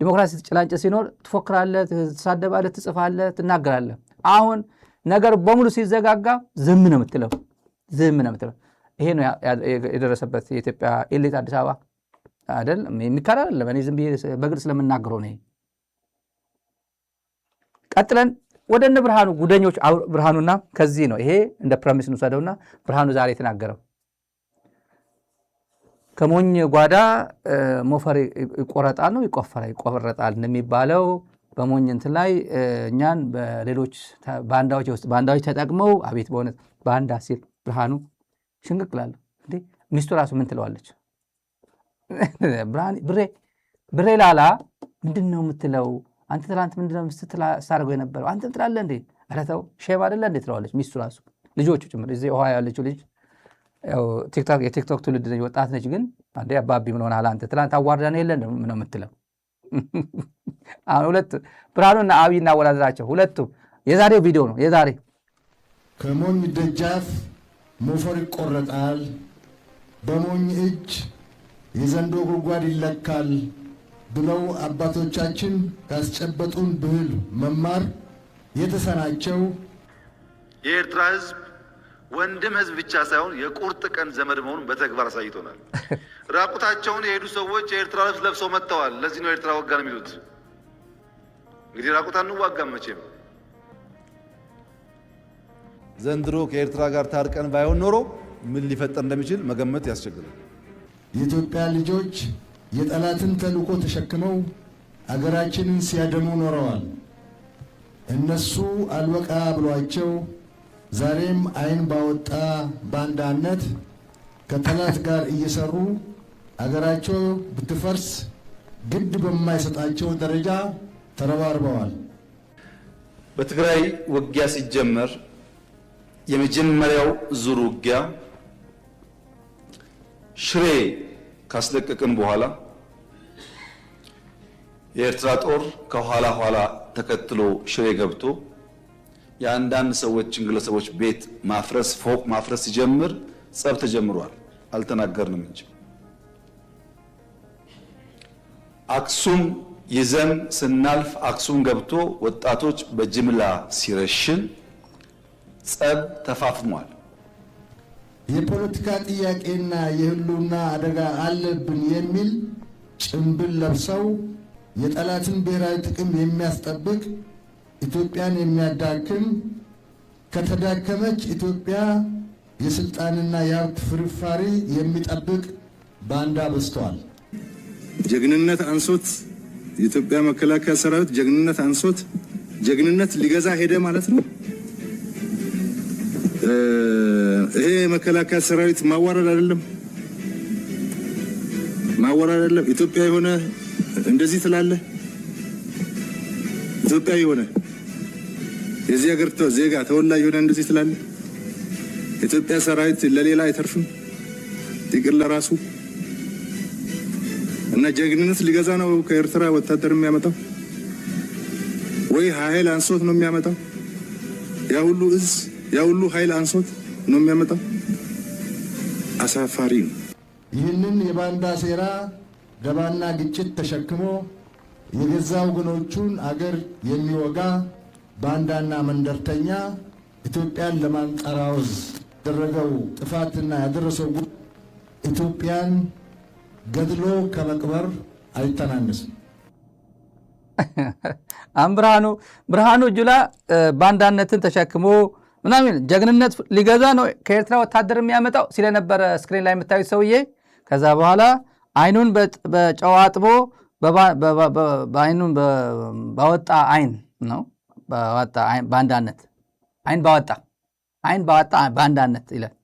Speaker 1: ዲሞክራሲ ጭላንጭል ሲኖር ትፎክራለህ፣ ትሳደባለህ፣ ትጽፋለህ፣ ትናገራለህ። አሁን ነገር በሙሉ ሲዘጋጋ ዝም ነው የምትለው። ይሄ ነው የደረሰበት የኢትዮጵያ ኤሊት አዲስ አበባ አይደል? የሚካድ አይደለም። እኔ ዝም ብዬ በግልጽ ስለምናገረው ነው። ቀጥለን ወደ እነ ብርሃኑ ጉደኞች ብርሃኑና ከዚህ ነው ይሄ እንደ ፕሮሚስ እንውሰደውና ብርሃኑ ዛሬ የተናገረው ከሞኝ ጓዳ ሞፈር ይቆረጣል ነው ይቆረጣል እንደሚባለው በሞኝ እንትን ላይ እኛን በሌሎች ባንዳዎች ውስጥ ባንዳዎች ተጠቅመው አቤት በእውነት ባንዳ ሲል ብርሃኑ ሽንቅቅ ላለ እንዴ ሚስቱ ራሱ ምን ትለዋለች? ብሬ ላላ ምንድን ነው የምትለው? አንተ ትላንት ምንድነው ስታደርገው የነበረው? አንተም ትላለህ እንዴ? ኧረ ተው ሼም አይደለ እንዴ ትለዋለች ሚስቱ ራሱ። ልጆቹ ጭምር እዚህ ውሃ ያለችው ልጅ ያው የቲክቶክ ትውልድ ነች፣ ወጣት ነች። ግን አንዴ አባቢ ምን ሆነሃል አንተ? ትናንት አዋርዳን የለን ምን ነው የምትለው? አሁን ሁለት ብርሃኑና አብይ እናወዳደራቸው። ሁለቱ የዛሬው ቪዲዮ ነው። የዛሬ
Speaker 5: ከሞኝ ደጃፍ ሞፈር ይቆረጣል፣ በሞኝ እጅ የዘንዶ ጉድጓድ ይለካል ብለው አባቶቻችን ካስጨበጡን ብሂል መማር የተሰናቸው
Speaker 4: የኤርትራ ህዝብ ወንድም ህዝብ ብቻ ሳይሆን የቁርጥ ቀን ዘመድ መሆኑን በተግባር አሳይቶናል። ራቁታቸውን የሄዱ ሰዎች የኤርትራ ልብስ ለብሰው መጥተዋል። ለዚህ ነው ኤርትራ ወጋን የሚሉት። እንግዲህ ራቁት አንዋጋም መቼም።
Speaker 3: ዘንድሮ ከኤርትራ ጋር ታርቀን ባይሆን ኖሮ ምን ሊፈጠር እንደሚችል መገመት ያስቸግራል።
Speaker 5: የኢትዮጵያ ልጆች የጠላትን ተልዕኮ ተሸክመው አገራችንን ሲያደሙ ኖረዋል። እነሱ አልበቃ ብሏቸው ዛሬም ዓይን ባወጣ ባንዳነት ከጠላት ጋር እየሰሩ አገራቸው ብትፈርስ ግድ በማይሰጣቸው ደረጃ ተረባርበዋል።
Speaker 4: በትግራይ ውጊያ ሲጀመር የመጀመሪያው ዙር ውጊያ ሽሬ ካስለቀቅን በኋላ የኤርትራ ጦር ከኋላ ኋላ ተከትሎ ሽሬ ገብቶ የአንዳንድ ሰዎችን ግለሰቦች ቤት ማፍረስ፣ ፎቅ ማፍረስ ሲጀምር ጸብ ተጀምሯል። አልተናገርንም እንጂ አክሱም ይዘን ስናልፍ አክሱም ገብቶ ወጣቶች በጅምላ ሲረሽን ጸብ ተፋፍሟል።
Speaker 5: የፖለቲካ ጥያቄና የህልውና አደጋ አለብን የሚል ጭንብል ለብሰው የጠላትን ብሔራዊ ጥቅም የሚያስጠብቅ ኢትዮጵያን የሚያዳክም ከተዳከመች ኢትዮጵያ የስልጣንና የሀብት ፍርፋሪ የሚጠብቅ ባንዳ በዝቷል።
Speaker 6: ጀግንነት አንሶት የኢትዮጵያ መከላከያ ሰራዊት ጀግንነት አንሶት ጀግንነት ሊገዛ ሄደ ማለት ነው። ይሄ መከላከያ ሰራዊት ማዋረድ አይደለም፣ ማዋረድ አይደለም። ኢትዮጵያ የሆነ እንደዚህ ትላለህ። ኢትዮጵያ የሆነ የዚህ ሀገር ዜጋ ተወላጅ የሆነ እንደዚህ ትላለህ። ኢትዮጵያ ሰራዊት ለሌላ አይተርፍም ይቅር ለራሱ። እና ጀግንነት ሊገዛ ነው ከኤርትራ ወታደር የሚያመጣው ወይ ኃይል አንሶት ነው የሚያመጣው? ያ ሁሉ ኃይል አንሶት ነው የሚያመጣው? አሳፋሪ ነው።
Speaker 5: ይህንን የባንዳ ሴራ ደባና ግጭት ተሸክሞ የገዛ ወገኖቹን አገር የሚወጋ ባንዳና መንደርተኛ ኢትዮጵያን ለማንቀራወዝ ያደረገው ጥፋትና ያደረሰው ኢትዮጵያን ገድሎ ከመቅበር አይተናነስም።
Speaker 1: ብርሃኑ ጁላ ባንዳነትን ተሸክሞ ምናምን ጀግንነት ሊገዛ ነው ከኤርትራ ወታደር የሚያመጣው ስለነበረ ስክሪን ላይ የምታዩት ሰውዬ ከዛ በኋላ አይኑን በጨዋ አጥቦ በአይኑን ባወጣ አይን ነው ባወጣ ባንዳነት አይን ባወጣ ባንዳነት ይላል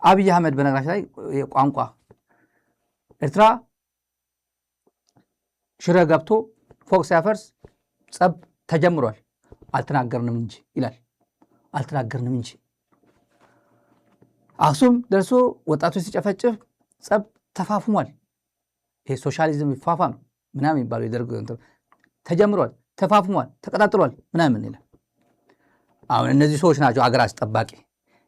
Speaker 1: አብይ አህመድ። በነገራችን ላይ ቋንቋ ኤርትራ ሽረ ገብቶ ፎቅ ሲያፈርስ ጸብ ተጀምሯል አልተናገርንም እንጂ ይላል። አልተናገርንም እንጂ አክሱም ደርሶ ወጣቶች ሲጨፈጭፍ ጸብ ተፋፍሟል። ይሄ ሶሻሊዝም ይፋፋም ምናምን የሚባለው የደርግ ተጀምሯል፣ ተፋፍሟል፣ ተቀጣጥሏል ምናምን ይላል። አሁን እነዚህ ሰዎች ናቸው አገር አስጠባቂ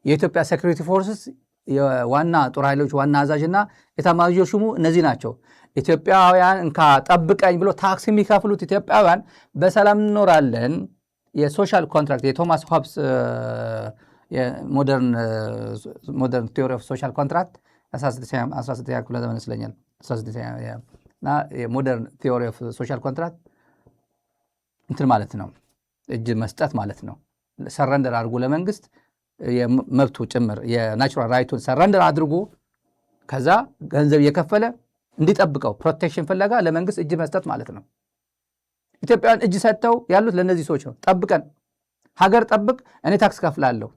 Speaker 1: የኢትዮጵያ ሴኩሪቲ ፎርስስ የዋና ጦር ኃይሎች ዋና አዛዥና ኤታማዦር ሹሙ እነዚህ ናቸው። ኢትዮጵያውያን እንካ ጠብቀኝ ብሎ ታክስ የሚከፍሉት ኢትዮጵያውያን በሰላም እንኖራለን። የሶሻል ኮንትራክት የቶማስ ሆብስ ሞደርን ቲዮሪ ኦፍ ሶሻል ኮንትራክት 16ኛ ክፍለ ዘመን ይመስለኛል እና የሞደርን ቲዮሪ ኦፍ ሶሻል ኮንትራክት እንትን ማለት ነው እጅ መስጠት ማለት ነው። ሰረንደር አድርጎ ለመንግስት የመብቱ ጭምር የናቹራል ራይቱን ሰረንደር አድርጎ ከዛ ገንዘብ እየከፈለ እንዲጠብቀው ፕሮቴክሽን ፍለጋ ለመንግስት እጅ መስጠት ማለት ነው። ኢትዮጵያውያን እጅ ሰጥተው ያሉት ለእነዚህ ሰዎች ነው። ጠብቀን ሀገር ጠብቅ፣ እኔ ታክስ ከፍላለሁ፣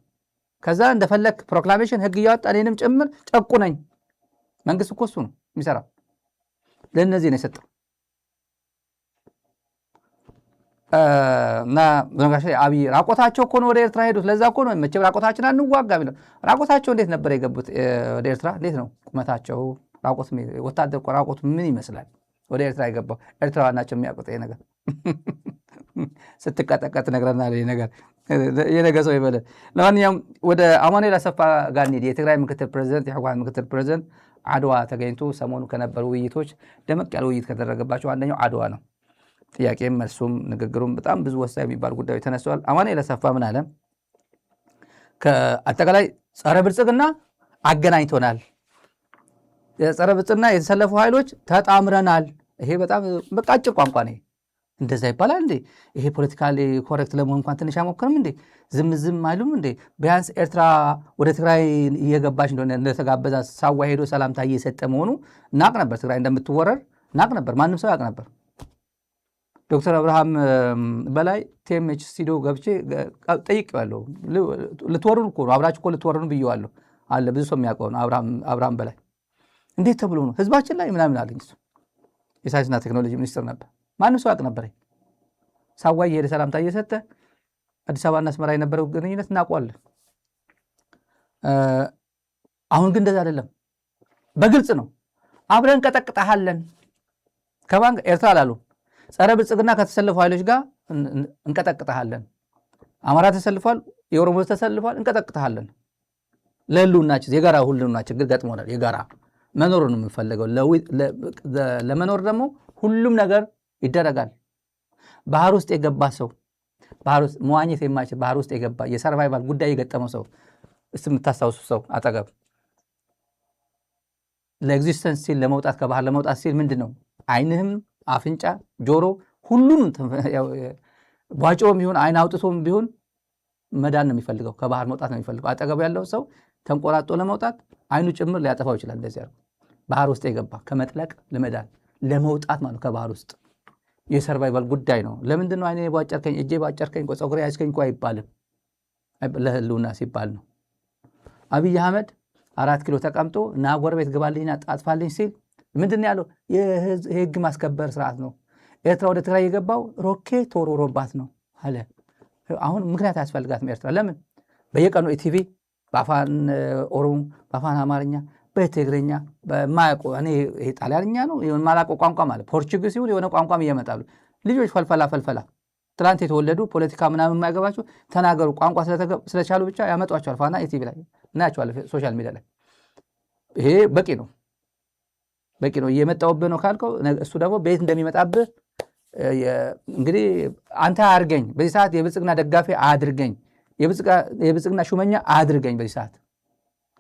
Speaker 1: ከዛ እንደፈለክ ፕሮክላሜሽን ህግ እያወጣ እኔንም ጭምር ጨቁነኝ። መንግስት እኮ እሱ ነው የሚሰራው። ለእነዚህ ነው የሰጠው። እና በነጋሽ አብይ ራቆታቸው እኮ ነው ወደ ኤርትራ ሄዱት። ለዛ እኮ ነው መቼም ራቆታችን አንዋጋ ቢለው ራቆታቸው እንዴት ነበር የገቡት ወደ ኤርትራ? እንዴት ነው ቁመታቸው? ራቆት ወታደር እኮ ራቆቱ ምን ይመስላል? ወደ ኤርትራ የገባው ኤርትራውያን ናቸው የሚያውቁት ነገር ስትቀጠቀጥ ነግረናል። ነገር የነገ ሰው ይበለ። ለማንኛውም ወደ አማኑኤል አሰፋ ጋር እንሂድ። የትግራይ ምክትል ፕሬዚደንት የህወሓት ምክትል ፕሬዚደንት አድዋ ተገኝቶ ሰሞኑ ከነበሩ ውይይቶች ደመቅ ያለ ውይይት ከተደረገባቸው አንደኛው አድዋ ነው። ጥያቄም መልሱም ንግግሩም በጣም ብዙ ወሳኝ የሚባሉ ጉዳዮች ተነስተዋል። አማኑኤል አሰፋ ምን አለ? ከአጠቃላይ ጸረ ብልጽግና አገናኝቶናል፣ የጸረ ብልጽግና የተሰለፉ ኃይሎች ተጣምረናል። ይሄ በጣም በቃ አጭር ቋንቋ ነው። እንደዛ ይባላል እንዴ? ይሄ ፖለቲካሊ ኮሬክት ለመሆን እንኳን ትንሽ አይሞክርም እንዴ? ዝም አይሉም እንዴ? ቢያንስ ኤርትራ ወደ ትግራይ እየገባች እንደሆነ እንደተጋበዛ ሳዋ ሄዶ ሰላምታ እየሰጠ መሆኑ እናቅ ነበር። ትግራይ እንደምትወረር እናቅ ነበር። ማንም ሰው ያቅ ነበር። ዶክተር አብርሃም በላይ ቲኤምኤች ስቱዲዮ ገብቼ ጠይቄዋለሁ። ልትወሩን እኮ ነው፣ አብራችሁ እኮ ልትወሩን ብዬዋለሁ አለ። ብዙ ሰው የሚያውቀው ነው። አብርሃም በላይ እንዴት ተብሎ ነው ህዝባችን ላይ ምናምን አለኝ። እሱ የሳይንስና ቴክኖሎጂ ሚኒስትር ነበር። ማንም ሰው ያውቅ ነበር። ሳዋይ የሄደ ሰላምታ እየሰጠ አዲስ አበባና አስመራ የነበረው ግንኙነት እናውቀዋለን። አሁን ግን እንደዛ አይደለም፣ በግልጽ ነው። አብረን እንቀጠቅጠሃለን። ከማን ኤርትራ ላሉ ጸረ ብልጽግና ከተሰለፉ ኃይሎች ጋር እንቀጠቅጠሃለን። አማራ ተሰልፏል፣ የኦሮሞ ተሰልፏል፣ እንቀጠቅጠሃለን። ለህልውናችን የጋራ ሁሉና ችግር ገጥሞናል። የጋራ መኖር ነው የምንፈልገው። ለመኖር ደግሞ ሁሉም ነገር ይደረጋል። ባህር ውስጥ የገባ ሰው ባህር ውስጥ መዋኘት የማይችል ባህር ውስጥ የገባ የሰርቫይቫል ጉዳይ የገጠመው ሰው እስቲ የምታስታውሱ ሰው አጠገብ ለኤግዚስተንስ ሲል ለመውጣት ከባህር ለመውጣት ሲል ምንድን ነው አይንህም፣ አፍንጫ፣ ጆሮ ሁሉንም ቧጭሮም ቢሆን አይን አውጥቶም ቢሆን መዳን ነው የሚፈልገው። ከባህር መውጣት ነው የሚፈልገው። አጠገቡ ያለው ሰው ተንቆራጦ ለመውጣት አይኑ ጭምር ሊያጠፋው ይችላል። እንደዚህ ባህር ውስጥ የገባ ከመጥለቅ ለመዳን ለመውጣት ማለት ከባህር ውስጥ የሰርቫይቫል ጉዳይ ነው። ለምንድን ነው አይኔ ባጨርከኝ፣ እጄ ባጨርከኝ፣ ፀጉሬ ያዝከኝ እኮ አይባልም። ለህልውና ሲባል ነው። አብይ አህመድ 4 ኪሎ ተቀምጦ እና ጎረቤት ግባልኝና ጣጥፋልኝ ሲል ምንድን ነው ያለው? የህግ ማስከበር ስርዓት ነው። ኤርትራ ወደ ትግራይ የገባው ሮኬት ተወርውሮባት ነው አለ። አሁን ምክንያት አያስፈልጋትም ኤርትራ። ለምን በየቀኑ ኢቲቪ በአፋን ኦሮሞ፣ በአፋን አማርኛ፣ በትግርኛ በማያውቁ እኔ ይሄ ጣሊያንኛ ነው የማላውቀው ቋንቋ ማለት ፖርቹጊዝ ሲሆን የሆነ ቋንቋም እየመጣሉ ልጆች ፈልፈላ ትላንት የተወለዱ ፖለቲካ ምናምን የማይገባቸው ተናገሩ ቋንቋ ስለቻሉ ብቻ ያመጧቸዋል። ፋና ኢቲቪ ላይ እናያቸዋለን፣ ሶሻል ሚዲያ ላይ። ይሄ በቂ ነው እየመጣውብህ ነው ካልከው እሱ ደግሞ ቤት እንደሚመጣብህ እንግዲህ አንተ አድርገኝ፣ በዚህ ሰዓት የብልጽግና ደጋፊ አድርገኝ፣ የብልጽግና ሹመኛ አድርገኝ። በዚህ ሰዓት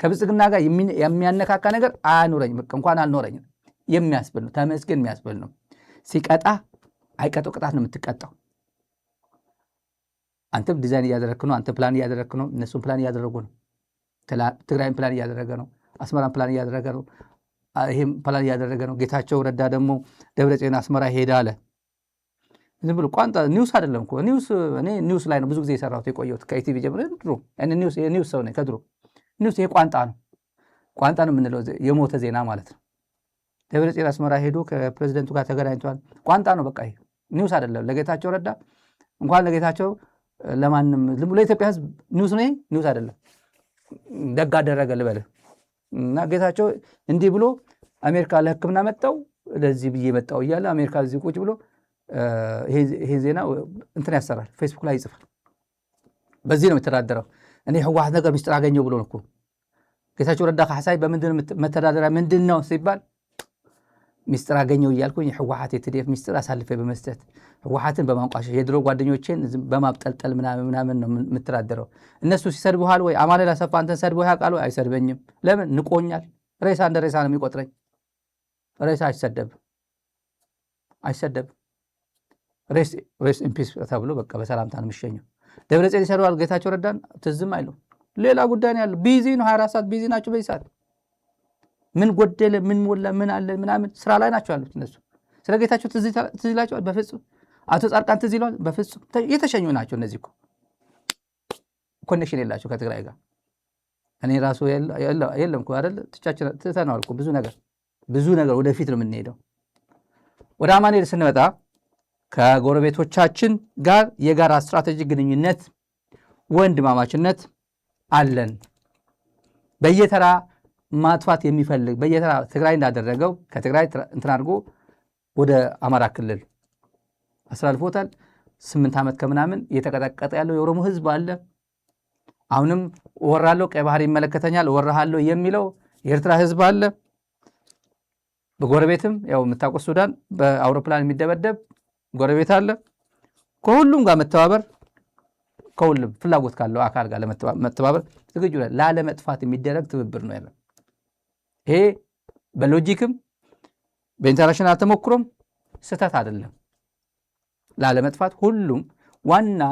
Speaker 1: ከብልጽግና ጋር የሚያነካካ ነገር አያኑረኝ፣ በቃ እንኳን አልኖረኝም የሚያስብል ነው። ተመስገን የሚያስብል ነው። ሲቀጣ አይቀጠው ቅጣት ነው የምትቀጣው። አንተም ዲዛይን እያደረግክ ነው፣ አንተም ፕላን እያደረግክ ነው፣ እነሱም ፕላን እያደረጉ ነው። ትግራይም ፕላን እያደረገ ነው፣ አስመራም ፕላን እያደረገ ነው፣ ይህም ፕላን እያደረገ ነው። ጌታቸው ረዳ ደግሞ ደብረጽዮን አስመራ ሄደ አለ። ዝም ብሎ ቋንጣ ኒውስ አይደለም እኮ እኔ ኒውስ ላይ ነው ብዙ ጊዜ የሰራሁት የቆየሁት ከኢቲቪ ጀምሮ ድሮ ኒውስ ሰው ነኝ ከድሮ። ኒውስ ይሄ ቋንጣ ነው የምንለው የሞተ ዜና ማለት ነው። ደብረጽዮን አስመራ ሄዶ ከፕሬዚደንቱ ጋር ተገናኝተዋል። ቋንጣ ነው በቃ ይሄ ኒውስ አይደለም። ለጌታቸው ረዳ እንኳን ለጌታቸው ለማንም ዝም ብሎ የኢትዮጵያ ሕዝብ ኒውስ ነው፣ ኒውስ አይደለም። ደግ አደረገ ልበልህ እና ጌታቸው እንዲህ ብሎ አሜሪካ ለሕክምና መጣው ለዚህ ብዬ መጣው እያለ አሜሪካ እዚህ ቁጭ ብሎ ይሄ ዜና እንትን ያሰራል፣ ፌስቡክ ላይ ይጽፋል። በዚህ ነው የሚተዳደረው። እኔ ህወሓት ነገር ምስጢር አገኘው ብሎ ነው እኮ ጌታቸው ረዳ ካሕሳይ በምንድን መተዳደሪያ ምንድን ነው ሲባል ምስጢር አገኘው እያልኩኝ ህወሓት የትዴፍ ምስጢር አሳልፌ በመስጠት ህወሓትን በማንቋሸሽ የድሮ ጓደኞቼን በማብጠልጠል ምናምን ነው የምተዳደረው። እነሱ ሲሰድቡሃል ወይ አማኑኤል አሰፋ አንተን ሰድቦ ያውቃል ወይ? አይሰድበኝም። ለምን? ንቆኛል። ሬሳ እንደ ሬሳ ነው የሚቆጥረኝ። ሬሳ አይሰደብም። ሬስ ኢምፒስ ተብሎ በቃ በሰላምታ ነው የሚሸኘው። ደብረጽዮን ይሰድባል ጌታቸው ረዳን ትዝም አይለው። ሌላ ጉዳይ ነው ያለው። ቢዚ ነው፣ 24 ሰዓት ቢዚ ናቸው። በዚህ ሰዓት ምን ጎደለ፣ ምን ሞላ፣ ምን አለ ምናምን ስራ ላይ ናቸው ያሉት እነሱ። ስለ ጌታቸው ትዝ ይላቸዋል? በፍጹም። አቶ ጻድቃን ትዝ ይለዋል? በፍጹም። የተሸኙ ናቸው እነዚህ እኮ ኮኔክሽን የላቸው ከትግራይ ጋር። እኔ ራሱ የለም እኮ አይደል ትተነዋል እኮ ብዙ ነገር ወደፊት ነው የምንሄደው። ወደ አማኑኤል ስንመጣ ከጎረቤቶቻችን ጋር የጋራ ስትራቴጂክ ግንኙነት ወንድማማችነት አለን። በየተራ ማጥፋት የሚፈልግ በየተራ ትግራይ እንዳደረገው ከትግራይ እንትን አድርጎ ወደ አማራ ክልል አስተላልፎታል። 8 ዓመት ከምናምን እየተቀጠቀጠ ያለው የኦሮሞ ህዝብ አለ። አሁንም ወራለው ቀይ ባህር ይመለከተኛል ወራሃለው የሚለው የኤርትራ ህዝብ አለ። በጎረቤትም ያው የምታውቁት ሱዳን በአውሮፕላን የሚደበደብ ጎረቤት አለ። ከሁሉም ጋር መተባበር ከሁሉም ፍላጎት ካለው አካል ጋር ለመተባበር ዝግጁ ነን። ላለመጥፋት የሚደረግ ትብብር ነው ያለው። ይሄ በሎጂክም በኢንተርናሽናል ተሞክሮም ስህተት አይደለም። ላለመጥፋት ሁሉም ዋና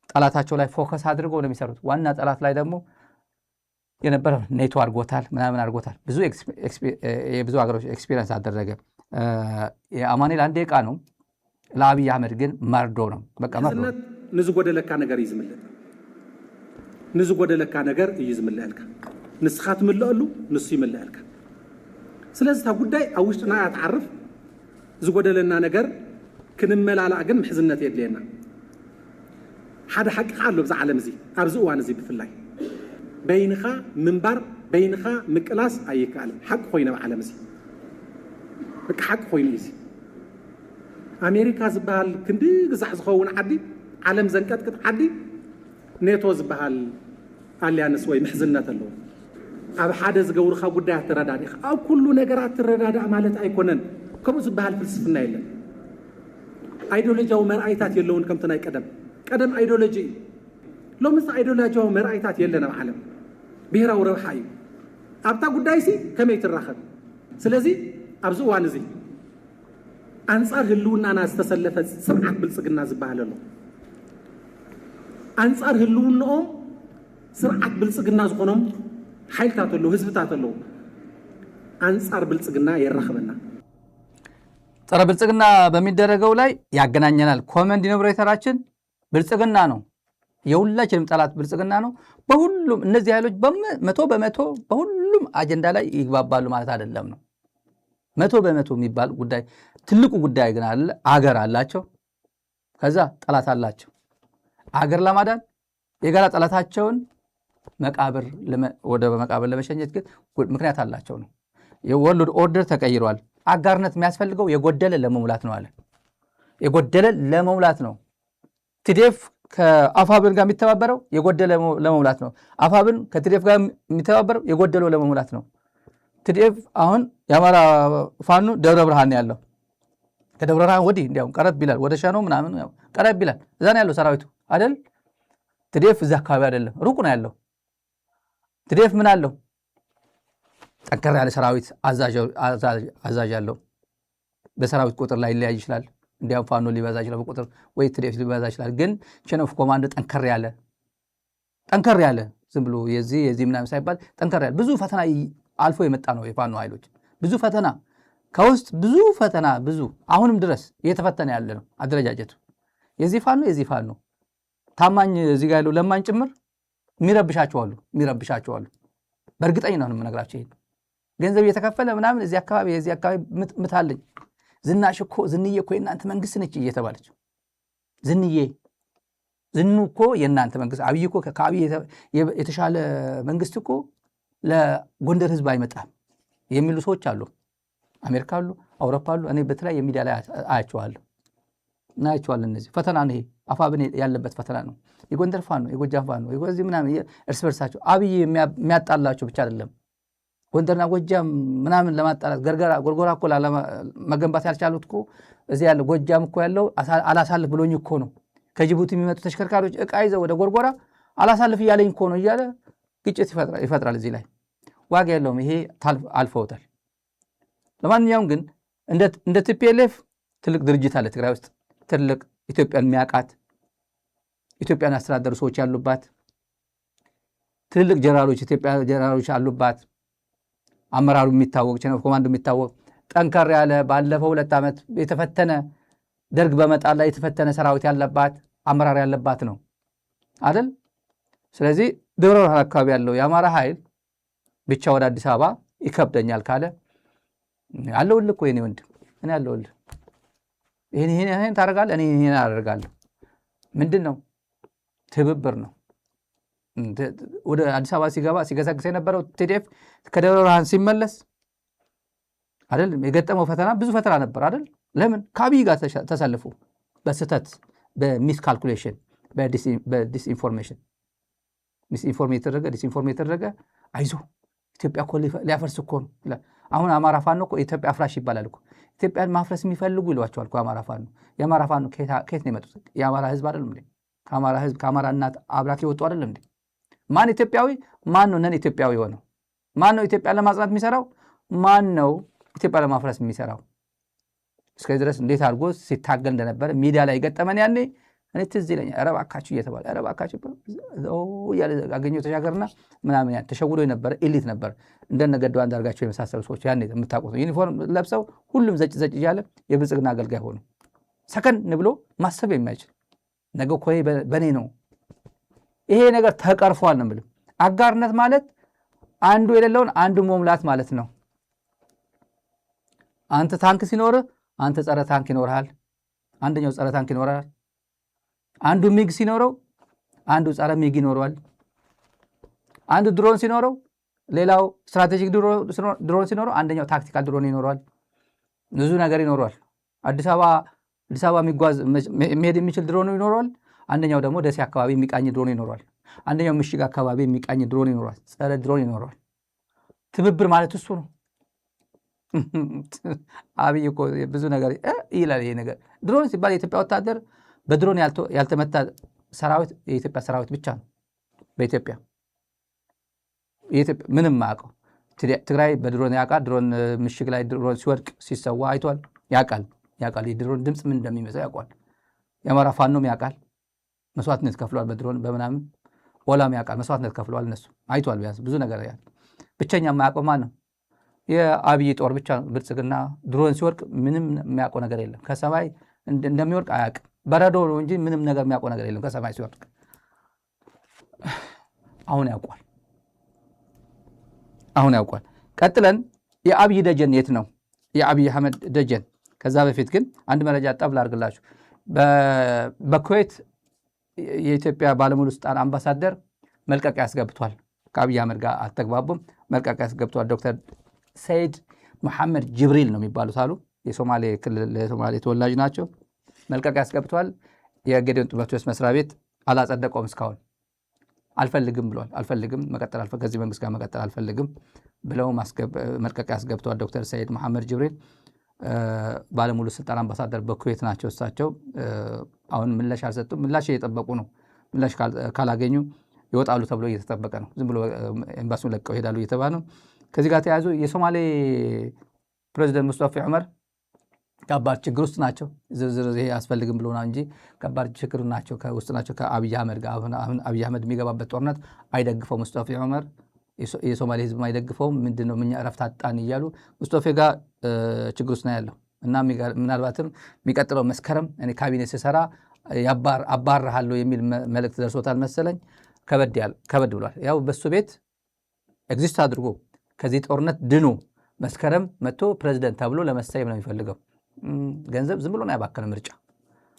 Speaker 1: ጠላታቸው ላይ ፎከስ አድርገው ነው የሚሰሩት። ዋና ጠላት ላይ ደግሞ የነበረው ኔቶ አድርጎታል ምናምን አድርጎታል። ብዙ ሀገሮች ኤክስፒሪየንስ አደረገ። የአማኑኤል አንድ ደቂቃ ነው። ለአብይ አህመድ ግን መርዶ ነው። በቃ መርዶ
Speaker 7: ንዝጎደለካ ነገር ይዝምልህ ንዝጎደለካ ነገር ይዝምልህልካ ንስኻ ትምልአሉ ንሱ ይምልአልካ። ስለዚህ ታ ጉዳይ ኣብ ውሽጥና ያትዓርፍ ዝጎደለና ነገር ክንመላላእ ግን ምሕዝነት የድልየና። ሓደ ሓቂ ኣሎ ብዛ ዓለም እዚ ኣብዚ እዋን እዚ ብፍላይ በይንኻ ምንባር በይንኻ ምቅላስ ኣይከኣልን። ሓቂ ኮይኑ ኣብ ዓለም እዚ በቃ ሓቂ ኮይኑ እዚ ኣሜሪካ ዝበሃል ክንዲ ግዛዕ ዝኸውን ዓዲ ዓለም ዘንቀጥቅጥ ዓዲ ኔቶ ዝበሃል ኣልያንስ ወይ ምሕዝነት ኣለዎ። ኣብ ሓደ ዝገብሩኻ ጉዳያት ትረዳድእኻ። ኣብ ኩሉ ነገራት ትረዳዳእ ማለት ኣይኮነን። ከምኡ ዝበሃል ፍልስፍና የለን። ኣይዲዮሎጂያዊ መርኣይታት የለውን ከምቲ ናይ ቀደም ኣይዲዮሎጂ እዩ። ሎሚ ኣይዲዮሎጂያዊ መርኣይታት የለን ኣብ ዓለም። ብሄራዊ ረብሓ እዩ ኣብታ ጉዳይ ሲ ከመይ ትራኸብ። ስለዚ ኣብዚ እዋን እዚ ኣንጻር ህልውናና ዝተሰለፈ ስርዓት ብልፅግና ዝበሃል ኣሎ። ኣንጻር ህልውንኦም ስርዓት ብልፅግና ዝኾኖም ሓይልታት ኣለዉ ህዝብታት ኣለዉ። አንጻር ብልጽግና የራኸበና
Speaker 1: ጸረ ብልጽግና በሚደረገው ላይ ያገናኘናል። ኮመን ዲኖሚኔተራችን ብልጽግና ነው። የሁላችንም ጠላት ብልጽግና ነው። በሁሉም እነዚህ ኃይሎች በመቶ በሁሉም አጀንዳ ላይ ይግባባሉ ማለት አይደለም ነው። 100% የሚባል ጉዳይ ትልቁ ጉዳይ ግን አለ። አገር አላቸው፣ ከዛ ጠላት አላቸው። አገር ለማዳን የጋራ ጠላታቸውን ወደ መቃብር ለመሸኘት ግን ምክንያት አላቸው ነው። የወርልድ ኦርደር ተቀይሯል። አጋርነት የሚያስፈልገው የጎደለ ለመሙላት ነው አለ። የጎደለ ለመሙላት ነው። ቲዲኤፍ ከአፋብን ጋር የሚተባበረው የጎደለ ለመሙላት ነው። አፋብን ከቲዲኤፍ ጋር የሚተባበረው የጎደለው ለመሙላት ነው። ቲዲኤፍ አሁን የአማራ ፋኖ ደብረ ብርሃን ያለው ከደብረ ብርሃን ወዲህ እንዲያውም ቀረብ ይላል፣ ወደ ሻኖ ምናምን ቀረብ ይላል። እዛ ነው ያለው ሰራዊቱ አይደል? ቲዲኤፍ እዛ አካባቢ አይደለም፣ ሩቅ ነው ያለው። ቲዲኤፍ ምን አለው? ጠንከር ያለ ሰራዊት አዛዥ ያለው። በሰራዊት ቁጥር ላይ ሊለያይ ይችላል። እንዲያውም ፋኖ ሊበዛ ይችላል በቁጥር ወይ ቲዲኤፍ ሊበዛ ይችላል። ግን ቼን ኦፍ ኮማንድ ጠንከር ያለ ዝም ብሎ የዚህ ምናምን ሳይባል ጠንከር ያለ ብዙ ፈተና አልፎ የመጣ ነው። የፋኖ ኃይሎች ብዙ ፈተና ከውስጥ ብዙ አሁንም ድረስ እየተፈተነ ያለ ነው አደረጃጀቱ። የዚህ ፋኖ ታማኝ እዚህ ጋር ያለው ለማኝ ጭምር የሚረብሻቸው አሉ። በእርግጠኝነት ነው የምነግራቸው። ይሄ ገንዘብ እየተከፈለ ምናምን የዚህ አካባቢ ምታለኝ ዝንዬ እኮ የእናንተ መንግስት ነች እየተባለች ዝኑ እኮ የእናንተ መንግስት፣ አብይ እኮ ከአብይ የተሻለ መንግስት እኮ ለጎንደር ህዝብ አይመጣም የሚሉ ሰዎች አሉ። አሜሪካ አሉ፣ አውሮፓ አሉ። እኔ በተለያየ ሚዲያ ላይ አያቸዋለሁ። እነዚህ ፈተና ነው። ይሄ አፋብን ያለበት ፈተና ነው። የጎንደር ፋኖ፣ የጎጃም ፋኖ፣ የጎዚህ ምናምን እርስ በርሳቸው አብይ የሚያጣላቸው ብቻ አይደለም። ጎንደርና ጎጃም ምናምን ለማጣላት ጎርጎራ እኮ መገንባት ያልቻሉት እኮ እዚህ ያለው ጎጃም እኮ ያለው አላሳልፍ ብሎኝ እኮ ነው። ከጅቡቲ የሚመጡ ተሽከርካሪዎች እቃ ይዘው ወደ ጎርጎራ አላሳልፍ እያለኝ እኮ ነው እያለ ግጭት ይፈጥራል። እዚህ ላይ ዋጋ የለውም። ይሄ አልፈውታል። ለማንኛውም ግን እንደ ቲፒኤልኤፍ ትልቅ ድርጅት አለ ትግራይ ውስጥ፣ ትልቅ ኢትዮጵያን የሚያውቃት ኢትዮጵያን ያስተዳደሩ ሰዎች ያሉባት፣ ትልልቅ ኢትዮጵያ ጀነራሎች አሉባት። አመራሩ የሚታወቅ ቼን ኦፍ ኮማንዱ የሚታወቅ ጠንከር ያለ ባለፈው 2 ዓመት የተፈተነ ደርግ በመጣል ላይ የተፈተነ ሰራዊት ያለባት አመራር ያለባት ነው አይደል? ስለዚህ ደብረ ብርሃን አካባቢ ያለው የአማራ ኃይል ብቻ ወደ አዲስ አበባ ይከብደኛል ካለ አለውልህ እኮ የኔ ወንድም፣ እኔ አለውልህ። ይሄን ታደርጋለህ፣ እኔ ይሄን አደርጋለሁ። ምንድን ነው? ትብብር ነው። ወደ አዲስ አበባ ሲገባ ሲገሰግስ የነበረው ቲዲኤፍ ከደብረ ብርሃን ሲመለስ አይደል የገጠመው ፈተና ብዙ ፈተና ነበር አይደል? ለምን? ከአብይ ጋር ተሰልፎ በስህተት በሚስካልኩሌሽን በዲስኢንፎርሜሽን ሚስኢንፎርም የተደረገ አይዞ ኢትዮጵያ እኮ ሊያፈርስ እኮ ነው ይላል። አሁን አማራ ፋኖ እኮ ኢትዮጵያ አፍራሽ ይባላል እኮ። ኢትዮጵያን ማፍረስ የሚፈልጉ ይሏቸዋል እኮ አማራ ፋኖ። የአማራ ፋኖ ከየት ነው የመጡት? የአማራ ህዝብ አይደለም እንዴ? ከአማራ ህዝብ ከአማራ እናት አብራክ የወጡ አይደለም እንዴ? ማን ኢትዮጵያዊ? ማን ነው ነን ኢትዮጵያዊ ሆነው? ማን ነው ኢትዮጵያን ለማጽናት የሚሰራው? ማን ነው ኢትዮጵያ ለማፍረስ የሚሰራው? እስከዚህ ድረስ እንዴት አድርጎ ሲታገል እንደነበረ ሚዲያ ላይ ገጠመን ያኔ እኔ ትዝ ይለኛል። ኧረ እባካችሁ እየተባለ ኧረ እባካችሁ እያለ አገኘሁ ተሻገርና ምናምን ተሸውዶ የነበረ ኤሊት ነበር። እንደነ ገዱ አንዳርጋቸው የመሳሰሉ ሰዎች ያኔ የምታውቁት ዩኒፎርም ለብሰው ሁሉም ዘጭ እያለ የብልጽግና አገልጋይ ሆኑ። ሰከን ብሎ ማሰብ የማይችል ነገ እኮ በእኔ ነው። ይሄ ነገር ተቀርፏል ነው የምልህ። አጋርነት ማለት አንዱ የሌለውን አንዱ መሙላት ማለት ነው። አንተ ታንክ ሲኖርህ አንተ ጸረ ታንክ ይኖርሃል፣ አንደኛው ጸረ ታንክ ይኖራል። አንዱ ሚግ ሲኖረው አንዱ ጸረ ሚግ ይኖረዋል። አንዱ ድሮን ሲኖረው ሌላው ስትራቴጂክ ድሮን ሲኖረው አንደኛው ታክቲካል ድሮን ይኖረዋል። ብዙ ነገር ይኖረዋል። አዲስ አበባ የሚጓዝ መሄድ የሚችል ድሮን ይኖረዋል። አንደኛው ደግሞ ደሴ አካባቢ የሚቃኝ ድሮን ይኖረዋል። አንደኛው ምሽግ አካባቢ የሚቃኝ ድሮን ይኖረዋል። ጸረ ድሮን ይኖረዋል። ትብብር ማለት እሱ ነው። አብይ እኮ ብዙ ነገር ይላል። ይሄ ነገር ድሮን ሲባል የኢትዮጵያ ወታደር በድሮን ያልተመታ ሰራዊት የኢትዮጵያ ሰራዊት ብቻ ነው። በኢትዮጵያ ምንም ማያውቀው ትግራይ በድሮን ያውቃል። ድሮን ምሽግ ላይ ድሮን ሲወድቅ ሲሰዋ አይቷል። ያውቃል። የድሮን ድምፅ ምን እንደሚመስል ያውቃል። የአማራ ፋኖም ያውቃል። መስዋዕትነት ከፍሏል። በድሮን በምናምን ኦላም ያውቃል። መስዋዕትነት ከፍሏል። እነሱ አይቷል። ቢያንስ ብዙ ነገር ያለ ብቸኛ የማያውቀው ማን ነው? የአብይ ጦር ብቻ ነው። ብልጽግና ድሮን ሲወድቅ ምንም የሚያውቀው ነገር የለም። ከሰማይ እንደሚወድቅ አያውቅም። በረዶ ነው እንጂ ምንም ነገር የሚያውቀው ነገር የለም። ከሰማይ ሲወድቅ አሁን ያውቋል። ቀጥለን የአብይ ደጀን የት ነው? የአብይ አህመድ ደጀን። ከዛ በፊት ግን አንድ መረጃ ጠብል አድርግላችሁ። በኩዌት የኢትዮጵያ ባለሙሉ ስልጣን አምባሳደር መልቀቂያ ያስገብቷል። ከአብይ አህመድ ጋር አልተግባቡም። መልቀቂያ ያስገብቷል። ዶክተር ሰይድ መሐመድ ጅብሪል ነው የሚባሉት አሉ። የሶማሌ ክልል የሶማሌ ተወላጅ ናቸው። መልቀቂያ ያስገብቷል። የጌዴዎን ጢሞቴዎስ መስሪያ ቤት አላጸደቀውም። እስካሁን አልፈልግም ብሏል። ከዚህ መንግስት ጋር መቀጠል አልፈልግም ብለው መልቀቂያ ያስገብተዋል። ዶክተር ሰይድ መሐመድ ጅብሪል ባለሙሉ ስልጣን አምባሳደር በኩዌት ናቸው። እሳቸው አሁን ምላሽ አልሰጡም። ምላሽ እየጠበቁ ነው። ምላሽ ካላገኙ ይወጣሉ ተብሎ እየተጠበቀ ነው። ዝም ብሎ ኤምባሲውን ለቀው ይሄዳሉ እየተባለ ነው። ከዚህ ጋር ተያይዞ የሶማሌ ፕሬዚደንት ሙስጠፋ ዑመር ከባድ ችግር ውስጥ ናቸው። ዝርዝር ይሄ አያስፈልግም ብሎ እንጂ ከባድ ችግር ናቸው ውስጥ ናቸው ከአብይ አህመድ ጋር። አሁን አብይ አህመድ የሚገባበት ጦርነት አይደግፈው ሙስጠፋ ዑመር፣ የሶማሌ ህዝብ አይደግፈውም። ምንድነው እኛ እረፍት አጣን እያሉ ሙስጠፋ ጋር ችግር ውስጥ ነው ያለው እና ምናልባትም የሚቀጥለው መስከረም እኔ ካቢኔ ስሰራ አባርሃለሁ የሚል መልእክት ደርሶታል መሰለኝ። ከበድ ብሏል። ያው በሱ ቤት ኤግዚስት አድርጎ ከዚህ ጦርነት ድኖ መስከረም መጥቶ ፕሬዚደንት ተብሎ ለመሰየም ነው የሚፈልገው። ገንዘብ ዝም ብሎ ነው ያባከነ። ምርጫ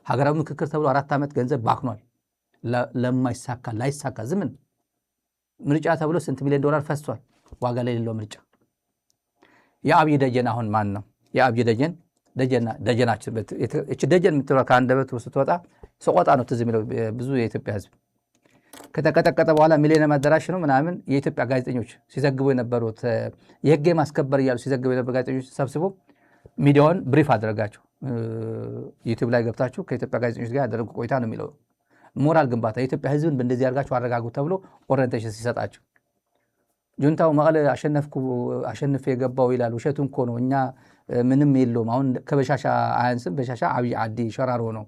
Speaker 1: ሀገራዊ ምክክር ተብሎ 4 ዓመት ገንዘብ ባክኗል። ላይሳካ ዝምን ምርጫ ተብሎ ስንት ሚሊዮን ዶላር ፈስቷል። ዋጋ ላይ የሌለው ምርጫ። የአብይ ደጀን አሁን ማን ነው? የአብይ ደጀናችን እቺ ደጀን የምትለው ከአንደበት ስትወጣ ሰቆጣ ነው ትዝ የሚለው ብዙ የኢትዮጵያ ህዝብ። ከተቀጠቀጠ በኋላ ሚሊዮን አዳራሽ ነው ምናምን የኢትዮጵያ ጋዜጠኞች ሲዘግቡ የነበሩት የህግ ማስከበር እያሉ ሲዘግቡ የነበሩ ጋዜጠኞች ሰብስቦ ሚዲያውን ብሪፍ አደረጋቸው። ዩቲዩብ ላይ ገብታችሁ ከኢትዮጵያ ጋዜጠኞች ጋር ያደረጉ ቆይታ ነው የሚለው። ሞራል ግንባታ የኢትዮጵያ ህዝብን በእንደዚህ አድርጋችሁ አረጋጉ ተብሎ ኦሪየንቴሽን ሲሰጣቸው ጁንታው መቀለ አሸንፍ የገባው ይላል። ውሸቱን እኮ ነው። እኛ ምንም የለውም። አሁን ከበሻሻ አያንስም። በሻሻ አብይ አዲ ሸራሮ ነው።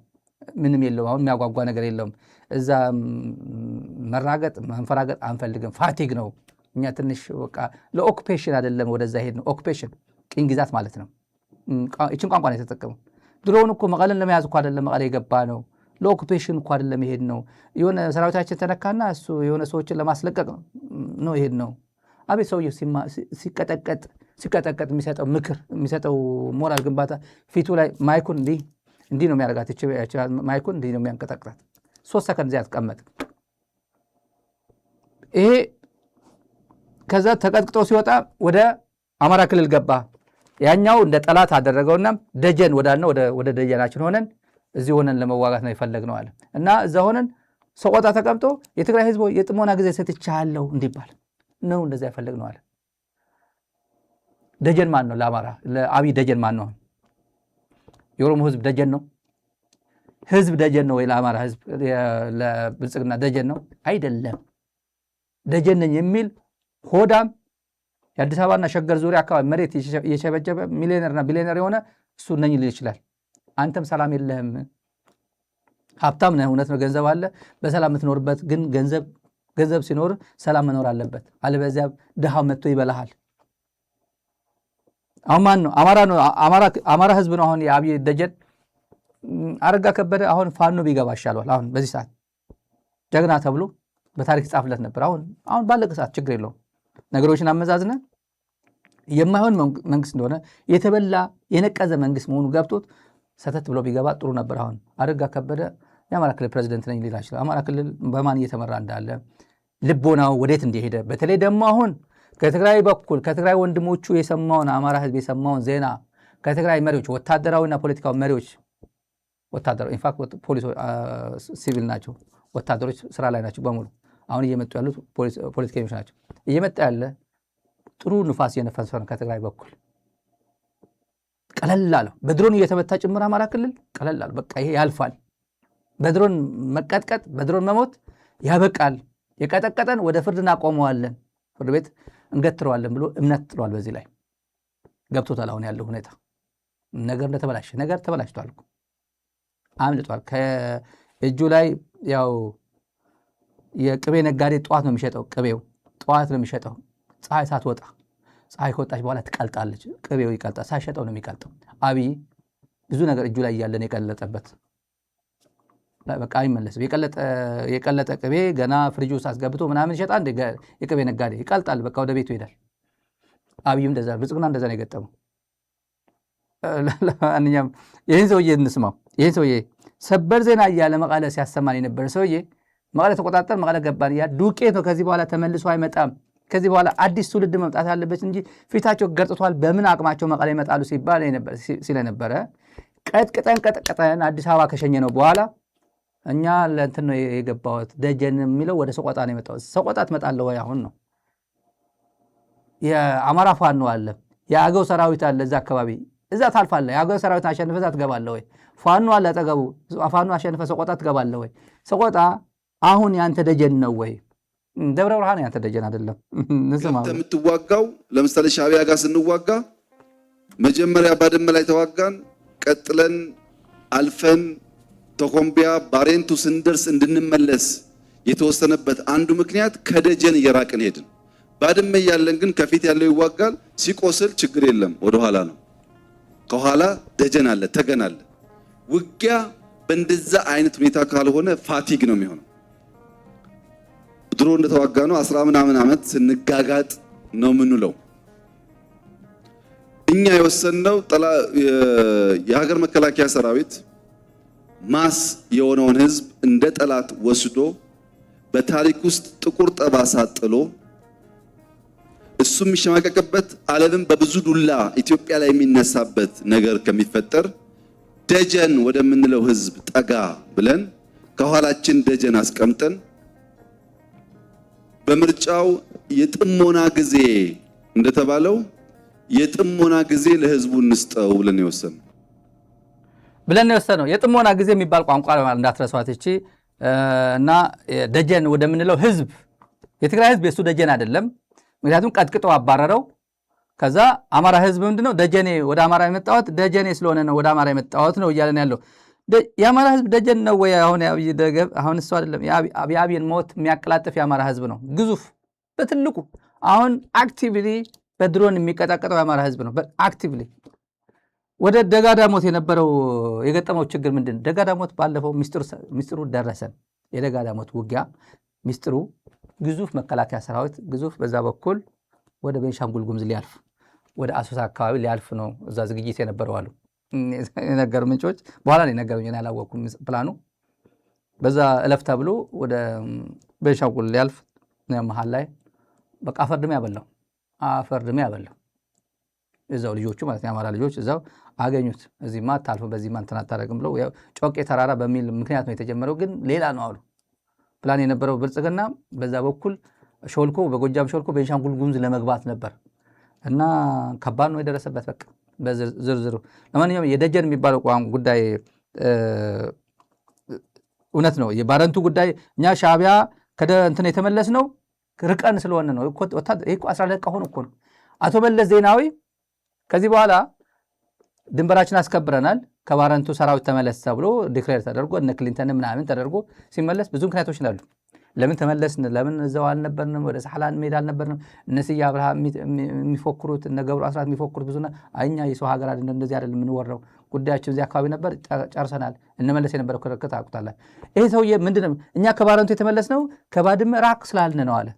Speaker 1: ምንም የለውም። አሁን የሚያጓጓ ነገር የለውም። እዛ መራገጥ መንፈራገጥ አንፈልግም። ፋቲግ ነው። እኛ ትንሽ በቃ ለኦኩፔሽን አይደለም ወደዛ ሄድ ነው። ኦኩፔሽን ቅኝ ግዛት ማለት ነው። ይችን ቋንቋ ነው የተጠቀመው። ድሮውን እኮ መቀለን ለመያዝ እኮ አይደለም መቀለ የገባ ነው። ለኦኩፔሽን እኮ አይደለም ይሄድ ነው። የሆነ ሰራዊታችን ተነካና እሱ የሆነ ሰዎችን ለማስለቀቅ ነው ይሄድ ነው። አቤት ሰውዬው ሲቀጠቀጥ የሚሰጠው ምክር የሚሰጠው ሞራል ግንባታ ፊቱ ላይ ማይኩን እንዲህ እንዲህ ነው የሚያደርጋት። ማይኩን እንዲህ ነው የሚያንቀጠቅጣት። 3 ሰከንድ እዚያ አትቀመጥ። ይሄ ከዛ ተቀጥቅጦ ሲወጣ ወደ አማራ ክልል ገባ። ያኛው እንደ ጠላት አደረገውና ደጀን ወዳልነው ወደ ደጀናችን ሆነን እዚህ ሆነን ለመዋጋት ነው የፈለግነው አለ እና እዛ ሆነን ሰቆጣ ተቀምጦ የትግራይ ህዝብ የጥሞና ጊዜ ሰጥቻለሁ እንዲባል ነው እንደዛ የፈለግነው አለ። ደጀን ማን ነው? ለአማራ ለአብይ ደጀን ማን ነው? የኦሮሞ ህዝብ ደጀን ነው? ህዝብ ደጀን ነው ወይ? ለአማራ ህዝብ ለብልጽግና ደጀን ነው አይደለም። ደጀን ነኝ የሚል ሆዳም የአዲስ አበባና ሸገር ዙሪያ አካባቢ መሬት የሸበጀበ ሚሊዮነርና ቢሊዮነር የሆነ እሱ ነኝ ሊል ይችላል። አንተም ሰላም የለህም። ሀብታም ነህ፣ እውነት ነው፣ ገንዘብ አለ፣ በሰላም የምትኖርበት ግን ገንዘብ ሲኖር ሰላም መኖር አለበት። አለበዚያ ድሃው መጥቶ ይበላሃል። አሁን ማን ነው? አማራ ነው። አማራ ህዝብ ነው። አሁን የአብይ ደጀን አረጋ ከበደ አሁን ፋኖ ቢገባ ይሻለዋል። አሁን በዚህ ሰዓት ጀግና ተብሎ በታሪክ ጻፍለት ነበር። አሁን ባለቀ ሰዓት ችግር የለውም። ነገሮችን አመዛዝነ የማይሆን መንግስት እንደሆነ የተበላ የነቀዘ መንግስት መሆኑ ገብቶት ሰተት ብሎ ቢገባ ጥሩ ነበር። አሁን አረጋ ከበደ የአማራ ክልል ፕሬዚደንት ነኝ ሊል ይችላል። አማራ ክልል በማን እየተመራ እንዳለ ልቦናው ወዴት እንደሄደ በተለይ ደግሞ አሁን ከትግራይ በኩል ከትግራይ ወንድሞቹ የሰማውን አማራ ህዝብ የሰማውን ዜና ከትግራይ መሪዎች ወታደራዊና ፖለቲካዊ መሪዎች ወታደራዊ ኢንፋክት ፖሊስ ሲቪል ናቸው፣ ወታደሮች ስራ ላይ ናቸው በሙሉ አሁን እየመጡ ያሉት ፖለቲከኞች ናቸው። እየመጣ ያለ ጥሩ ንፋስ እየነፈሰ ነው ከትግራይ በኩል ቀለል አለው። በድሮን እየተመታ ጭምር አማራ ክልል ቀለል አለው። በቃ ይሄ ያልፋል። በድሮን መቀጥቀጥ በድሮን መሞት ያበቃል። የቀጠቀጠን ወደ ፍርድ እናቆመዋለን፣ ፍርድ ቤት እንገትረዋለን ብሎ እምነት ጥሏል። በዚህ ላይ ገብቶታል። አሁን ያለው ሁኔታ ነገር እንደተበላሸ ነገር ተበላሽቷል፣ አምልጧል ከእጁ ላይ። ያው የቅቤ ነጋዴ ጠዋት ነው የሚሸጠው፣ ቅቤው ጠዋት ነው የሚሸጠው። ፀሐይ ሳትወጣ፣ ፀሐይ ከወጣች በኋላ ትቀልጣለች፣ ቅቤው ይቀልጣል። ሳይሸጠው ነው የሚቀልጠው። አብይ ብዙ ነገር እጁ ላይ እያለን የቀለጠበት በቃ አይመለስም። የቀለጠ ቅቤ ገና ፍሪጅ ውስጥ አስገብቶ ምናምን ይሸጣል። የቅቤ ነጋዴ ይቀልጣል፣ በቃ ወደ ቤቱ ይሄዳል። አብይም እንደዛ ብልጽግና እንደዛ ነው የገጠመው። ለማንኛውም ይህን ሰውዬ እንስማው። ይህን ሰውዬ ሰበር ዜና እያለ መቀለ ሲያሰማን የነበረ ሰውዬ መቀለ ተቆጣጠር፣ መቀለ ገባን እያለ ዱቄት ነው። ከዚህ በኋላ ተመልሶ አይመጣም። ከዚህ በኋላ አዲስ ትውልድ መምጣት አለበት እንጂ ፊታቸው ገርጥቷል። በምን አቅማቸው መቀለ ይመጣሉ ሲለነበረ ቀጥቀጠን አዲስ አበባ ከሸኘ ነው በኋላ እኛ ለእንትን ነው የገባሁት ደጀን የሚለው ወደ ሰቆጣ ነው የመጣሁት። ሰቆጣ ትመጣለህ ወይ? አሁን ነው የአማራ ፋኖ አለ፣ የአገው ሰራዊት አለ እዛ አካባቢ፣ እዛ ታልፋለህ። የአገው ሰራዊት አሸንፈህ እዛ ትገባለህ ወይ? ፋኖ አለ አጠገቡ፣ ፋኖ አሸንፈህ ሰቆጣ ትገባለህ ወይ? ሰቆጣ አሁን ያንተ ደጀን ነው ወይ? ደብረ ብርሃን ያንተ ደጀን አይደለም።
Speaker 3: የምትዋጋው ለምሳሌ ሻዕቢያ ጋር ስንዋጋ መጀመሪያ ባድመ ላይ ተዋጋን፣ ቀጥለን አልፈን ተኮምቢያ ባሬንቱ ስንደርስ እንድንመለስ የተወሰነበት አንዱ ምክንያት ከደጀን እየራቅን ሄድን። ባድመ ያለን ግን ከፊት ያለው ይዋጋል፣ ሲቆስል ችግር የለም ወደኋላ ነው። ከኋላ ደጀን አለ፣ ተገን አለ። ውጊያ በእንደዛ አይነት ሁኔታ ካልሆነ ፋቲግ ነው የሚሆነው። ድሮ እንደተዋጋ ነው 10 ምናምን ዓመት ስንጋጋጥ ነው ምንለው። እኛ የወሰንነው የሀገር መከላከያ ሰራዊት ማስ የሆነውን ህዝብ እንደ ጠላት ወስዶ በታሪክ ውስጥ ጥቁር ጠባሳ ጥሎ እሱ የሚሸማቀቅበት ዓለምን በብዙ ዱላ ኢትዮጵያ ላይ የሚነሳበት ነገር ከሚፈጠር ደጀን ወደምንለው ህዝብ ጠጋ ብለን ከኋላችን ደጀን አስቀምጠን በምርጫው የጥሞና ጊዜ እንደተባለው የጥሞና ጊዜ ለህዝቡ እንስጠው ብለን የወሰነው የጥሞና ጊዜ የሚባል ቋንቋ እንዳትረሷት እቺ እና ደጀን ወደምንለው ህዝብ የትግራይ ህዝብ የሱ ደጀን አይደለም። ምክንያቱም ቀጥቅጦ አባረረው። ከዛ አማራ ህዝብ ምንድነው ደጀኔ ወደ አማራ የመጣሁት ደጀኔ ስለሆነ ነው ወደ አማራ የመጣሁት ነው እያለን ያለው። የአማራ ህዝብ ደጀን ነው ወይ? አሁን እሱ አይደለም። የአብይን ሞት የሚያቀላጥፍ የአማራ ህዝብ ነው፣ ግዙፍ በትልቁ። አሁን አክቲቭሊ በድሮን የሚቀጣቀጠው የአማራ ህዝብ ነው። አክቲቭሊ ወደ ደጋዳሞት የነበረው የገጠመው ችግር ምንድን? ደጋዳሞት ባለፈው ሚስጥሩ ደረሰን። የደጋዳሞት ውጊያ ሚስጥሩ ግዙፍ መከላከያ ሰራዊት ግዙፍ በዛ በኩል ወደ ቤንሻንጉል ጉሙዝ ሊያልፍ ወደ አሶሳ አካባቢ ሊያልፍ ነው። እዛ ዝግጅት የነበረው አሉ።
Speaker 1: የነገሩ ምንጮች በኋላ ነው የነገሩኝ፣ እኔ አላወቅኩም ፕላኑ። በዛ እለፍ ተብሎ ወደ ቤንሻንጉል ሊያልፍ መሀል ላይ በቃ አፈርድሜ ያበላው እዛው ልጆቹ ማለት የአማራ ልጆች እዛው አገኙት። እዚህማ አታልፍ፣ በዚህማ እንትን አታደርግም ብለው ጮቄ ተራራ በሚል ምክንያት ነው የተጀመረው፣ ግን ሌላ ነው አሉ ፕላን የነበረው ብልጽግና በዛ በኩል ሾልኮ በጎጃም ሾልኮ ቤንሻንጉል ጉሙዝ ለመግባት ነበር እና ከባድ ነው የደረሰበት። በቃ በዝርዝሩ ለማንኛውም የደጀን የሚባለው ጉዳይ እውነት ነው። የባረንቱ ጉዳይ እኛ ሻዕቢያ እንትን የተመለስ ነው ርቀን ስለሆነ ነው። ይሄ 12 ቀን ሆኖ እኮ ነው። አቶ መለስ ዜናዊ ከዚህ በኋላ ድንበራችን አስከብረናል ከባረንቱ ሰራዊት ተመለስ ተብሎ ዲክሌር ተደርጎ እነ ክሊንተን ምናምን ተደርጎ ሲመለስ ብዙ ምክንያቶች ናሉ። ለምን ተመለስን? ለምን እዛው አልነበርንም? ወደ ሳህላን ሜዳ አልነበርንም? እነ ስዬ አብርሃ የሚፎክሩት እነ ገብሩ አስራት የሚፎክሩት ብዙና እኛ የሰው ሀገር አይደለም እንደዚህ አይደለም የምንወራው ጉዳያችን እዚህ አካባቢ ነበር ጨርሰናል። እንመለስ የነበረው ክርክር ታውቁታላችሁ። ይሄ ሰውዬ ምንድነው እኛ ከባረንቱ የተመለስነው ከባድመ ራቅ ስላልን ነው አለ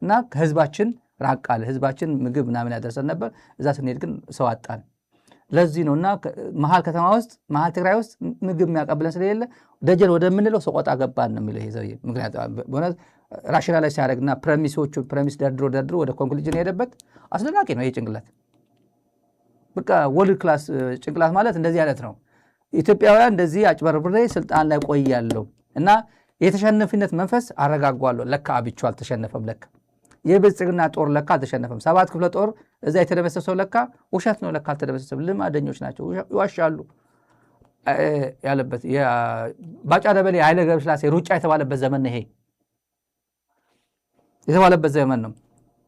Speaker 1: እና ከህዝባችን ራቅ አለ። ህዝባችን ምግብ ምናምን ያደርሰን ነበር፣ እዛ ስንሄድ ግን ሰው አጣን። ለዚህ ነውና መሀል ከተማ ውስጥ መሀል ትግራይ ውስጥ ምግብ የሚያቀብለን ስለሌለ ደጀን ወደምንለው ሰቆጣ ገባን ነው የሚለው ይሄ ሰውዬ። ምክንያቱም በእውነት ራሽናላይዝ ሲያደርግና ፕሬሚስ ደርድሮ ወደ ኮንክሉዥን የሄደበት አስደናቂ ነው ይሄ ጭንቅላት። በቃ ወርልድ ክላስ ጭንቅላት ማለት እንደዚህ አይነት ነው። ኢትዮጵያውያን እንደዚህ አጭበርብሬ ስልጣን ላይ ቆያለሁ እና የተሸነፊነት መንፈስ አረጋጓለሁ። ለካ አብቹ አልተሸነፈም። ለካ የብልጽግና ጦር ለካ አልተሸነፈም። 7 ክፍለ ጦር እዛ የተደመሰሰው ለካ ውሸት ነው። ለካ አልተደመሰሰም። ልማደኞች ናቸው፣ ይዋሻሉ ያለበት ባጫ ደበሌ ኃይለ ገብረስላሴ ሩጫ የተባለበት ዘመን ነው። ይሄ የተባለበት ዘመን ነው።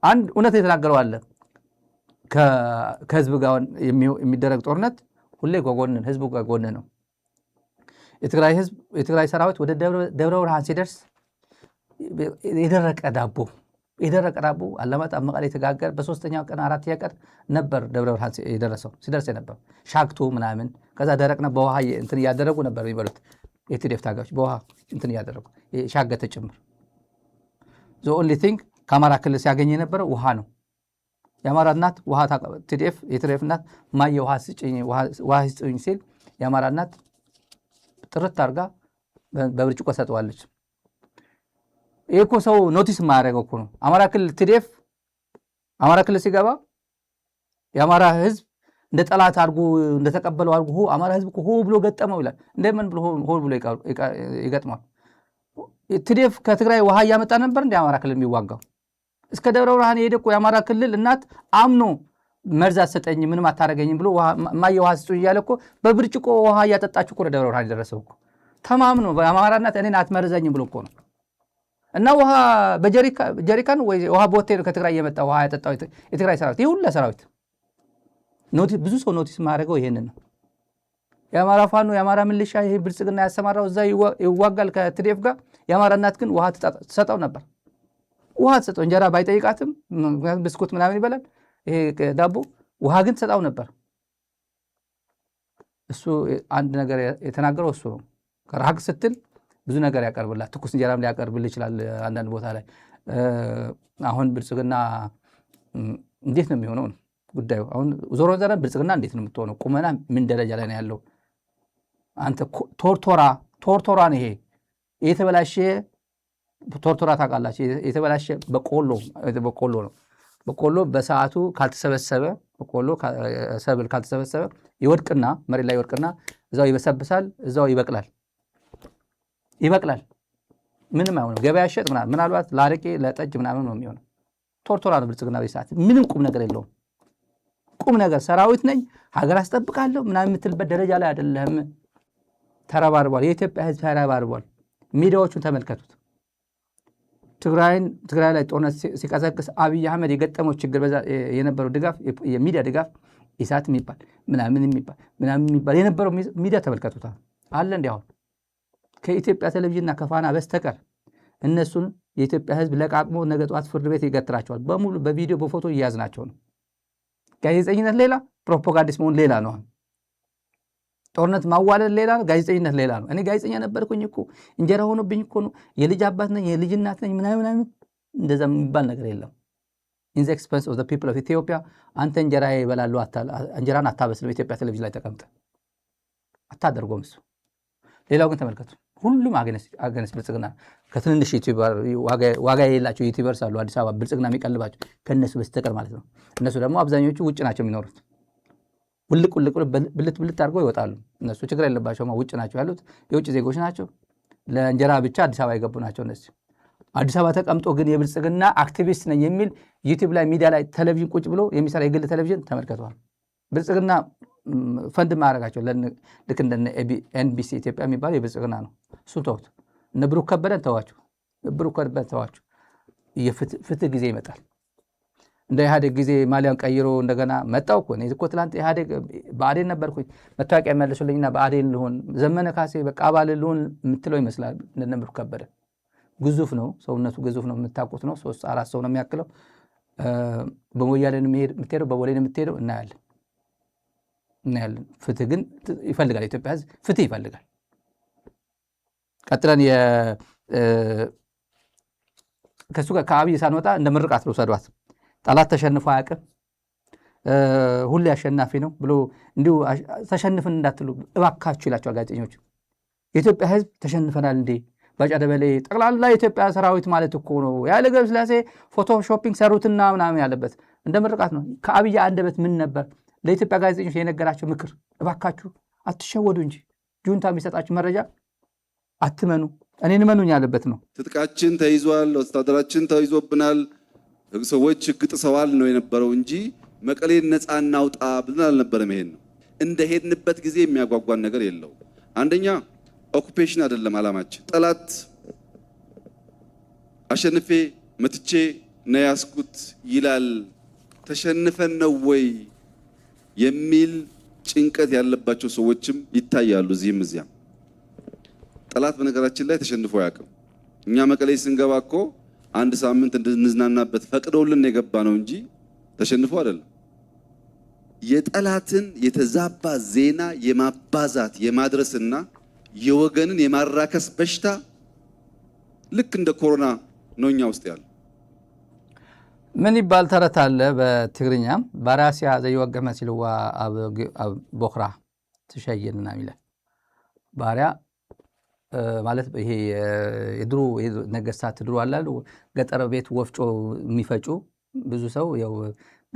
Speaker 1: አንድ እውነት የተናገረው አለ። ከህዝብ ጋር የሚደረግ ጦርነት ሁሌ ጎጎንን ህዝቡ ጎጎን ነው። የትግራይ ሰራዊት ወደ ደብረ ብርሃን ሲደርስ የደረቀ ዳቦ አላማጣ መቀሌ የተጋገረ በሶስተኛው ቀን 4ኛ ቀን ነበር ደብረ ብርሃን ሲደርስ ነበር። ሻክቱ ምናምን ከዛ ደረቅና በውሃ እንትን እያደረጉ ነበር የሚበሉት የቲዴፍ ታጋዮች በውሃ እንትን እያደረጉ ሻገተ ጭምር። ዘ ኦንሊ ቲንግ ከአማራ ክልል ሲያገኝ የነበረው ውሃ ነው። የአማራ እናት ውሃ ቲዴፍ የቲዴፍ እናት ማየ ውሃ ስጭኝ ሲል የአማራ እናት ጥርት አድርጋ በብርጭቆ ሰጠዋለች። ይሄ እኮ ሰው ኖቲስ የማያደርገው እኮ ነው። አማራ ክልል ቲዴፍ አማራ ክልል ሲገባ የአማራ ህዝብ እንደ ጠላት አድርጎ እንደተቀበለው አድርጎ አማራ ህዝብ ሆ ብሎ ገጠመው ይላል። እንደምን ብሎ ሆ ብሎ ይገጥማል? ቲዴፍ ከትግራይ ውሃ እያመጣ ነበር እንደ አማራ ክልል የሚዋጋው። እስከ ደብረ ብርሃን የሄደ እኮ የአማራ ክልል እናት አምኖ መርዝ አትሰጠኝ ምንም አታረገኝም ብሎ ማየ ውሃ ስጡኝ እያለ እኮ በብርጭቆ ውሃ እያጠጣችሁ እኮ ደብረ ብርሃን የደረሰው እኮ ተማምኖ በአማራ እናት እኔን አትመርዘኝም ብሎ እኮ ነው። እና ውሃ በጀሪካን ወይ ውሃ ቦቴ ነው ከትግራይ እየመጣ ውሃ ያጠጣው የትግራይ ሰራዊት። ይህ ሁሉ ሰራዊት ብዙ ሰው ኖቲስ ማድረገው ይሄንን ነው። የአማራ ፋኖ የአማራ ምልሻ ይሄ ብልጽግና ያሰማራው እዛ ይዋጋል ከቲዴፍ ጋር። የአማራ እናት ግን ውሃ ትሰጠው ነበር። ውሃ ትሰጠው እንጀራ ባይጠይቃትም ምክንያቱም ብስኩት ምናምን ይበላል ይሄ ዳቦ። ውሃ ግን ትሰጣው ነበር። እሱ አንድ ነገር የተናገረው እሱ ነው። ከራቅ ስትል ብዙ ነገር ያቀርብላት። ትኩስ እንጀራም ሊያቀርብልህ ይችላል አንዳንድ ቦታ ላይ። አሁን ብልጽግና እንዴት ነው የሚሆነው ጉዳዩ? አሁን ዞሮ ዘረን ብልጽግና እንዴት ነው የምትሆነው? ቁመና ምን ደረጃ ላይ ነው ያለው? አንተ ቶርቶራ ነው ይሄ የተበላሸ ቶርቶራ ታውቃላችሁ? የተበላሸ በቆሎ ነው። በቆሎ በሰዓቱ ካልተሰበሰበ ሰብል ካልተሰበሰበ ይወድቅና መሬት ላይ ይወድቅና እዛው ይበሰብሳል፣ እዛው ይበቅላል። ምንም አይሆንም። ገበያ ሸጥ ምናልባት ለአረቄ ለጠጅ ምናምን ነው የሚሆነው። ቶርቶራ ነው ብልጽግና በሰዓት ምንም ቁም ነገር የለውም። ቁም ነገር ሰራዊት ነኝ ሀገር አስጠብቃለሁ ምናምን የምትልበት ደረጃ ላይ አይደለም። ተረባርቧል። የኢትዮጵያ ህዝብ ተረባርቧል። ሚዲያዎቹን ተመልከቱት። ትግራይ ላይ ጦርነት ሲቀሰቅስ አብይ አህመድ የገጠመው ችግር በዛ የነበረው ድጋፍ የሚዲያ ድጋፍ ኢሳት የሚባል ምናምን የሚባል የነበረው ሚዲያ ተመልከቱታል አለ። እንዲያው ከኢትዮጵያ ቴሌቪዥንና ከፋና በስተቀር እነሱን የኢትዮጵያ ህዝብ ለቃቅሞ ነገ ጠዋት ፍርድ ቤት ይገትራቸዋል። በሙሉ በቪዲዮ በፎቶ እያዝናቸው ነው። ጋዜጠኝነት ሌላ፣ ፕሮፓጋንዲስት መሆን ሌላ ነው። ጦርነት ማዋለድ ሌላ ነው፣ ጋዜጠኝነት ሌላ ነው። እኔ ጋዜጠኛ ነበርኩኝ እኮ እንጀራ ሆኖብኝ እኮ ነው የልጅ አባት ነኝ የልጅ እናት ነኝ ምናምን እንደዛ የሚባል ነገር የለም። ኢን ዘ ኤክስፐንስ ኦፍ ዘ ፒፕል ኦፍ ኢትዮጵያ አንተ እንጀራ ይበላሉ እንጀራን አታበስልም ኢትዮጵያ ቴሌቪዥን ላይ ተቀምጠ አታደርጎም እሱ። ሌላው ግን ተመልከቱ ሁሉም አገነስ ብልጽግና ከትንንሽ ዩቲዩበር ዋጋ የሌላቸው ዩቲዩበርስ አሉ አዲስ አበባ ብልጽግና የሚቀልባቸው ከነሱ በስተቀር ማለት ነው። እነሱ ደግሞ አብዛኞቹ ውጭ ናቸው የሚኖሩት። ውልቅ ብልት አድርገው ይወጣሉ። እነሱ ችግር የለባቸውም ውጭ ናቸው ያሉት የውጭ ዜጎች ናቸው። ለእንጀራ ብቻ አዲስ አበባ የገቡ ናቸው እነዚህ። አዲስ አበባ ተቀምጦ ግን የብልጽግና አክቲቪስት ነኝ የሚል ዩቲዩብ ላይ ሚዲያ ላይ ቴሌቪዥን ቁጭ ብሎ የሚሰራ የግል ቴሌቪዥን ተመልከቷል። ብልጽግና ፈንድ ማድረጋቸው ልክ እንደ ኤንቢሲ ኢትዮጵያ የሚባለው የብልጽግና ነው። እሱን ተውት። እነ ብሩክ ከበደን ተዋቸው። ብሩክ ከበደን ተዋቸው። የፍትህ ጊዜ ይመጣል። እንደ ኢህአዴግ ጊዜ ማሊያን ቀይሮ እንደገና መጣው እኮ እኔ እኮ ትላንት ኢህአዴግ ብአዴን ነበርኩኝ መታወቂያ የሚያለሱልኝና ብአዴን ልሆን ዘመነ ካሴ በቃ አባል ልሆን የምትለው ይመስላል። እንደ ብሩክ ከበደ ግዙፍ ነው ሰውነቱ፣ ግዙፍ ነው የምታውቁት ነው። 3-4 ሰው ነው የሚያክለው። በሞያሌ የምትሄደው በቦሌ የምትሄደው እናያለን። ፍትህ ግን ይፈልጋል። ኢትዮጵያ ህዝብ ፍትህ ይፈልጋል። ቀጥለን ከሱ ጋር ከአብይ ሳንወጣ እንደ ምርቃት ልውሰዷት። ጠላት ተሸንፎ አያውቅም፣ ሁሌ አሸናፊ ነው ብሎ እንዲሁ ተሸንፍን እንዳትሉ እባካችሁ ይላቸዋል ጋዜጠኞች። የኢትዮጵያ ህዝብ ተሸንፈናል እንዴ? ባጫ ደበሌ ጠቅላላ የኢትዮጵያ ሰራዊት ማለት እኮ ነው ያለ ገብረ ስላሴ ፎቶሾፒንግ ሰሩትና ምናምን ያለበት እንደ ምርቃት ነው። ከአብይ አንደበት ምን ነበር ለኢትዮጵያ ጋዜጠኞች የነገራቸው ምክር? እባካችሁ አትሸወዱ እንጂ ጁንታ የሚሰጣችሁ መረጃ አትመኑ፣ እኔን እመኑኝ ያለበት ነው።
Speaker 4: ትጥቃችን ተይዟል፣ ወታደራችን ተይዞብናል፣ ሰዎች ህግ ጥሰዋል ነው የነበረው እንጂ መቀሌን ነፃ እናውጣ ብለን አልነበረም። ይሄን ነው እንደ ሄድንበት ጊዜ የሚያጓጓን ነገር የለው። አንደኛ ኦኩፔሽን አይደለም አላማችን። ጠላት አሸንፌ መትቼ ነው ያስኩት ይላል። ተሸንፈን ነው ወይ የሚል ጭንቀት ያለባቸው ሰዎችም ይታያሉ እዚህም እዚያም። ጠላት በነገራችን ላይ ተሸንፎ አያውቅም። እኛ መቀሌ ስንገባ እኮ አንድ ሳምንት እንድንዝናናበት ፈቅደውልን የገባ ነው እንጂ ተሸንፎ አይደለም። የጠላትን የተዛባ ዜና የማባዛት የማድረስና የወገንን የማራከስ በሽታ ልክ እንደ ኮሮና ነው እኛ ውስጥ ያለ።
Speaker 1: ምን ይባል ተረት አለ በትግርኛም ባራሲያ ዘይወገ መስልዋ አብ ቦኽራ ትሸይልና ይላል። ባሪያ ማለት ይሄ የድሮ ነገስታት ድሮ አላሉ ገጠር ቤት ወፍጮ የሚፈጩ ብዙ ሰው ያው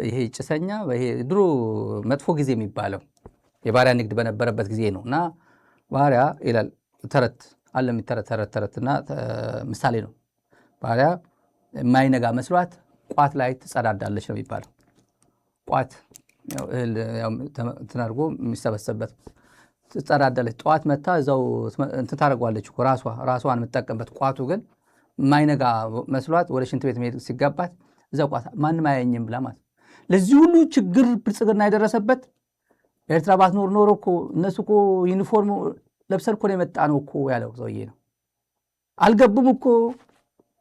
Speaker 1: ይሄ ጭሰኛ ይሄ ድሮ መጥፎ ጊዜ የሚባለው የባሪያ ንግድ በነበረበት ጊዜ ነውና ባሪያ ይላል ተረት አለ ተረትና ምሳሌ ነው። ባሪያ የማይነጋ መስሏት ቋት ላይ ትጸዳዳለች ነው የሚባለው። ቋት እህል ተናርጎ የሚሰበሰብበት ትጸዳዳለች። ጠዋት መታ እዛው እንትን ታደርጓለች እኮ ራሷን የምትጠቀምበት። ቋቱ ግን የማይነጋ መስሏት ወደ ሽንት ቤት መሄድ ሲገባት እዛው ቋት ማንም አያየኝም ብላ ማለት። ለዚህ ሁሉ ችግር ብልጽግና የደረሰበት ኤርትራ ባትኖር ኖሮ እኮ እነሱ እኮ ዩኒፎርም ለብሰን እኮ ነው የመጣ ነው እኮ ያለው ሰውዬ ነው። አልገቡም እኮ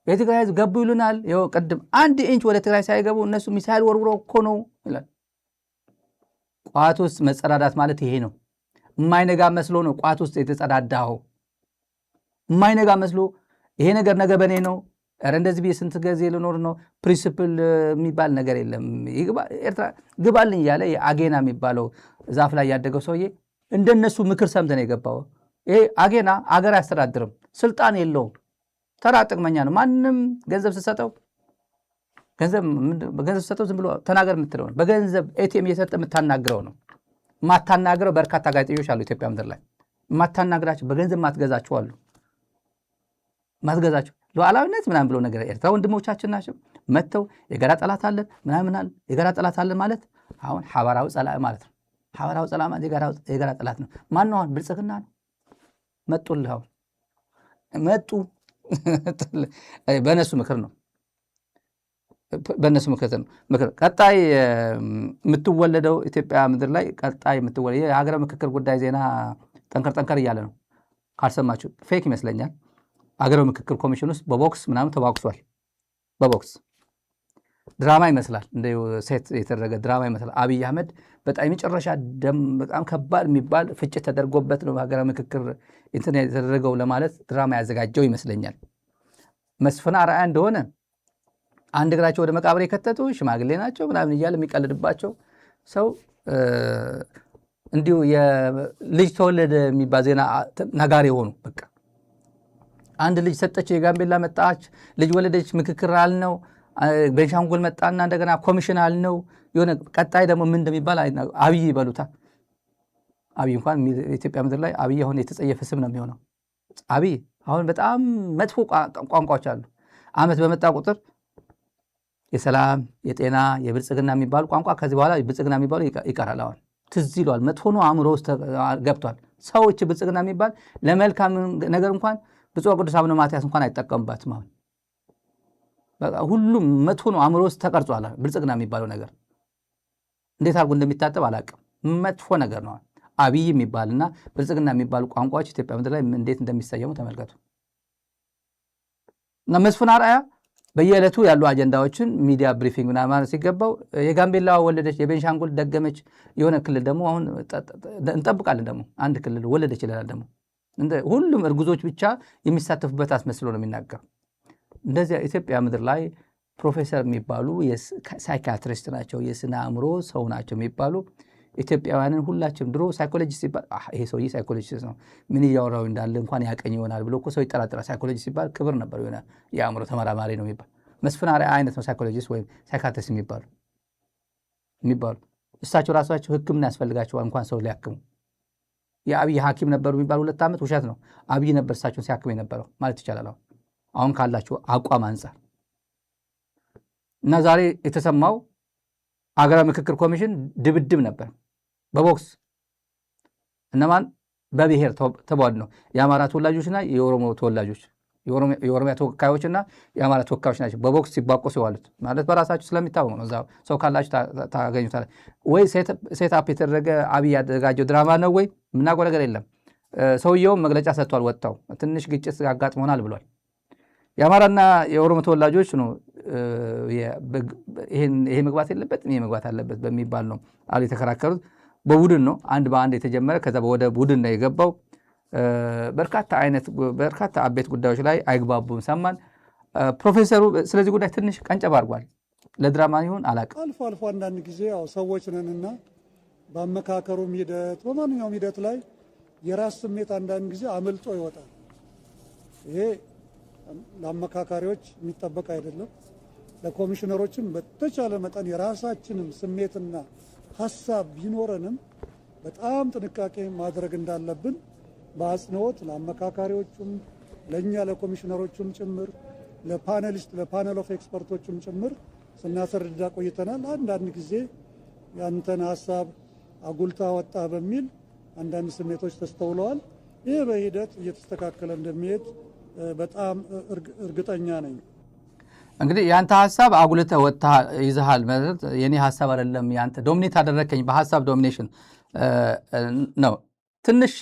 Speaker 1: የትግራይ ህዝብ ገቡ ይሉናል። ይኸው ቅድም 1 ኢንች ወደ ትግራይ ሳይገቡ እነሱ ሚሳይል ወርውረው እኮ ነው ይላል። ቋት ውስጥ መጸዳዳት ማለት ይሄ ነው። የማይነጋ መስሎ ነው ቋት ውስጥ የተጸዳዳው። የማይነጋ መስሎ ይሄ ነገር ነገ በኔ ነው፣ ኧረ እንደዚህ ብዬ ስንት ጊዜ ልኖር ነው። ፕሪንሲፕል የሚባል ነገር የለም። ኤርትራ ግባልኝ እያለ የአጌና የሚባለው ዛፍ ላይ ያደገው ሰውዬ እንደነሱ ምክር ሰምተን የገባው። ይሄ አጌና አገር አያስተዳድርም፣ ስልጣን የለውም፣ ተራ ጥቅመኛ ነው። ማንም ገንዘብ ስትሰጠው ዝም ብሎ ተናገር የምትለው ነው። በገንዘብ ኤቲኤም እየሰጠ የምታናግረው ነው። ማታናግረው በርካታ ጋዜጠኞች አሉ ኢትዮጵያ ምድር ላይ ማታናግራቸው፣ በገንዘብ ማትገዛቸው አሉ። ማትገዛቸው ሉዓላዊነት ምናምን ብሎ ነገር ኤርትራ ወንድሞቻችን ናቸው። መጥተው የጋራ ጠላት አለን ምናምን አለ። የጋራ ጠላት አለን ማለት አሁን ሐዋራው ጸላኢ ማለት ነው። ሐዋራው ጸላኢ ማለት የጋራ ጠላት ነው። ማን ነው? አሁን ብልጽግና ነው። መጡልህ አሁን መጡ። በእነሱ ምክር ነው። በእነሱ ምክር ቀጣይ የምትወለደው ኢትዮጵያ ምድር ላይ ቀጣይ የምትወለደው የሀገረ ምክክር ጉዳይ ዜና ጠንከር እያለ ነው። ካልሰማችሁ ፌክ ይመስለኛል። ሀገረ ምክክር ኮሚሽን ውስጥ በቦክስ ምናምን ተባክሷል። በቦክስ ድራማ ይመስላል፣ እንደ ሴት የተደረገ ድራማ ይመስላል። አብይ አህመድ በጣም የመጨረሻ በጣም ከባድ የሚባል ፍጭት ተደርጎበት ነው ሀገረ ምክክር እንትን የተደረገው ለማለት ድራማ ያዘጋጀው ይመስለኛል። መስፍን አርአያ እንደሆነ አንድ እግራቸው ወደ መቃብር የከተቱ ሽማግሌ ናቸው ምናምን እያለ የሚቀልድባቸው ሰው እንዲሁ ልጅ ተወለደ የሚባል ዜና ነጋሪ የሆኑ በቃ አንድ ልጅ ሰጠች፣ የጋምቤላ መጣች፣ ልጅ ወለደች፣ ምክክር አልነው፣ ቤንሻንጉል መጣና እንደገና ኮሚሽን አልነው። የሆነ ቀጣይ ደግሞ ምን እንደሚባል አብይ ይበሉታ። አብይ እንኳን ኢትዮጵያ ምድር ላይ አብይ አሁን የተጸየፈ ስም ነው የሚሆነው። አብይ አሁን በጣም መጥፎ ቋንቋዎች አሉ። ዓመት በመጣ ቁጥር የሰላም የጤና የብልጽግና የሚባሉ ቋንቋ ከዚህ በኋላ ብልጽግና የሚባሉ ይቀራል። አሁን ትዝ ይለዋል። መጥፎ ነው፣ አእምሮ ውስጥ ገብቷል። ሰዎች ብልጽግና የሚባል ለመልካም ነገር እንኳን ብፁዕ ቅዱስ አቡነ ማትያስ እንኳን አይጠቀሙባትም። አሁን ሁሉም መጥፎ ነው፣ አእምሮ ውስጥ ተቀርጿል። ብልጽግና የሚባለው ነገር እንዴት አድርጎ እንደሚታጠብ አላውቅም። መጥፎ ነገር ነው። አብይ የሚባልና ብልጽግና የሚባሉ ቋንቋዎች ኢትዮጵያ ምድር ላይ እንዴት እንደሚሰየሙ ተመልከቱ። እና መስፍን አርአያ በየዕለቱ ያሉ አጀንዳዎችን ሚዲያ ብሪፊንግ ምናምን ሲገባው የጋምቤላ ወለደች፣ የቤንሻንጉል ደገመች፣ የሆነ ክልል ደግሞ አሁን እንጠብቃለን ደግሞ አንድ ክልል ወለደች ይላል። ደግሞ ሁሉም እርጉዞች ብቻ የሚሳተፉበት አስመስሎ ነው የሚናገር። እንደዚያ ኢትዮጵያ ምድር ላይ ፕሮፌሰር የሚባሉ ሳይካትሪስት ናቸው፣ የስነ አእምሮ ሰው ናቸው የሚባሉ ኢትዮጵያውያንን ሁላችንም ድሮ ሳይኮሎጂስት ሲባል ይሄ ሰውዬ ሳይኮሎጂስት ነው ምን እያወራው እንዳለ እንኳን ያቀኝ ይሆናል ብሎ እኮ ሰው ይጠራጠራል። ሳይኮሎጂስት ሲባል ክብር ነበር፣ የሆነ የአእምሮ ተመራማሪ ነው የሚባል። መስፍን አርአያ አይነት ነው ሳይኮሎጂስት ወይም ሳይካትሪስት የሚባሉ እሳቸው ራሳቸው ሕክምና ያስፈልጋቸዋል እንኳን ሰው ሊያክሙ። የአብይ ሐኪም ነበሩ የሚባል 2 ዓመት ውሸት ነው። አብይ ነበር እሳቸውን ሲያክም የነበረው ማለት ይቻላል አሁን ካላቸው አቋም አንጻር። እና ዛሬ የተሰማው አገራዊ ምክክር ኮሚሽን ድብድብ ነበር በቦክስ እነማን በብሔር ተቧድ ነው የአማራ ተወላጆችና የኦሮሞ ተወላጆች የኦሮሚያ ተወካዮችና የአማራ ተወካዮች ናቸው በቦክስ ሲባቆሱ የዋሉት። ማለት በራሳቸው ስለሚታወቅ ነው። እዛው ሰው ካላችሁ ታገኙታል ወይ? ሴት አፕ የተደረገ አብይ ያዘጋጀው ድራማ ነው ወይ? የምናውቀው ነገር የለም። ሰውየውም መግለጫ ሰጥቷል። ወጥተው ትንሽ ግጭት አጋጥሞናል ብሏል። የአማራና የኦሮሞ ተወላጆች ነው ይሄ መግባት የለበትም ይሄ መግባት አለበት በሚባል ነው አሉ የተከራከሩት። በቡድን ነው አንድ በአንድ የተጀመረ ከዛ ወደ ቡድን ነው የገባው። በርካታ አቤት ጉዳዮች ላይ አይግባቡም ሰማን። ፕሮፌሰሩ ስለዚህ ጉዳይ ትንሽ ቀንጨብ አድርጓል። ለድራማ ይሁን አላውቅም።
Speaker 8: አልፎ አልፎ አንዳንድ ጊዜ ያው ሰዎች ነንና በአመካከሩም ሂደት በማንኛውም ሂደት ላይ የራስ ስሜት አንዳንድ ጊዜ አመልጦ ይወጣል። ይሄ ለአመካካሪዎች የሚጠበቅ አይደለም። ለኮሚሽነሮችም በተቻለ መጠን የራሳችንም ስሜትና ሀሳብ ቢኖረንም በጣም ጥንቃቄ ማድረግ እንዳለብን በአጽንኦት ለአመካካሪዎቹም ለእኛ ለኮሚሽነሮቹም ጭምር ለፓነል ኦፍ ኤክስፐርቶቹም ጭምር ስናስረዳ ቆይተናል። አንዳንድ ጊዜ ያንተን ሀሳብ አጉልታ ወጣ በሚል አንዳንድ ስሜቶች ተስተውለዋል። ይህ በሂደት እየተስተካከለ እንደሚሄድ በጣም እርግጠኛ ነኝ።
Speaker 1: እንግዲህ ያንተ ሀሳብ አጉልተህ ወጥተህ ይዘሃል ማለት የኔ ሀሳብ አይደለም። ያንተ ዶሚኔት አደረከኝ በሀሳብ ዶሚኔሽን ነው። ትንሽ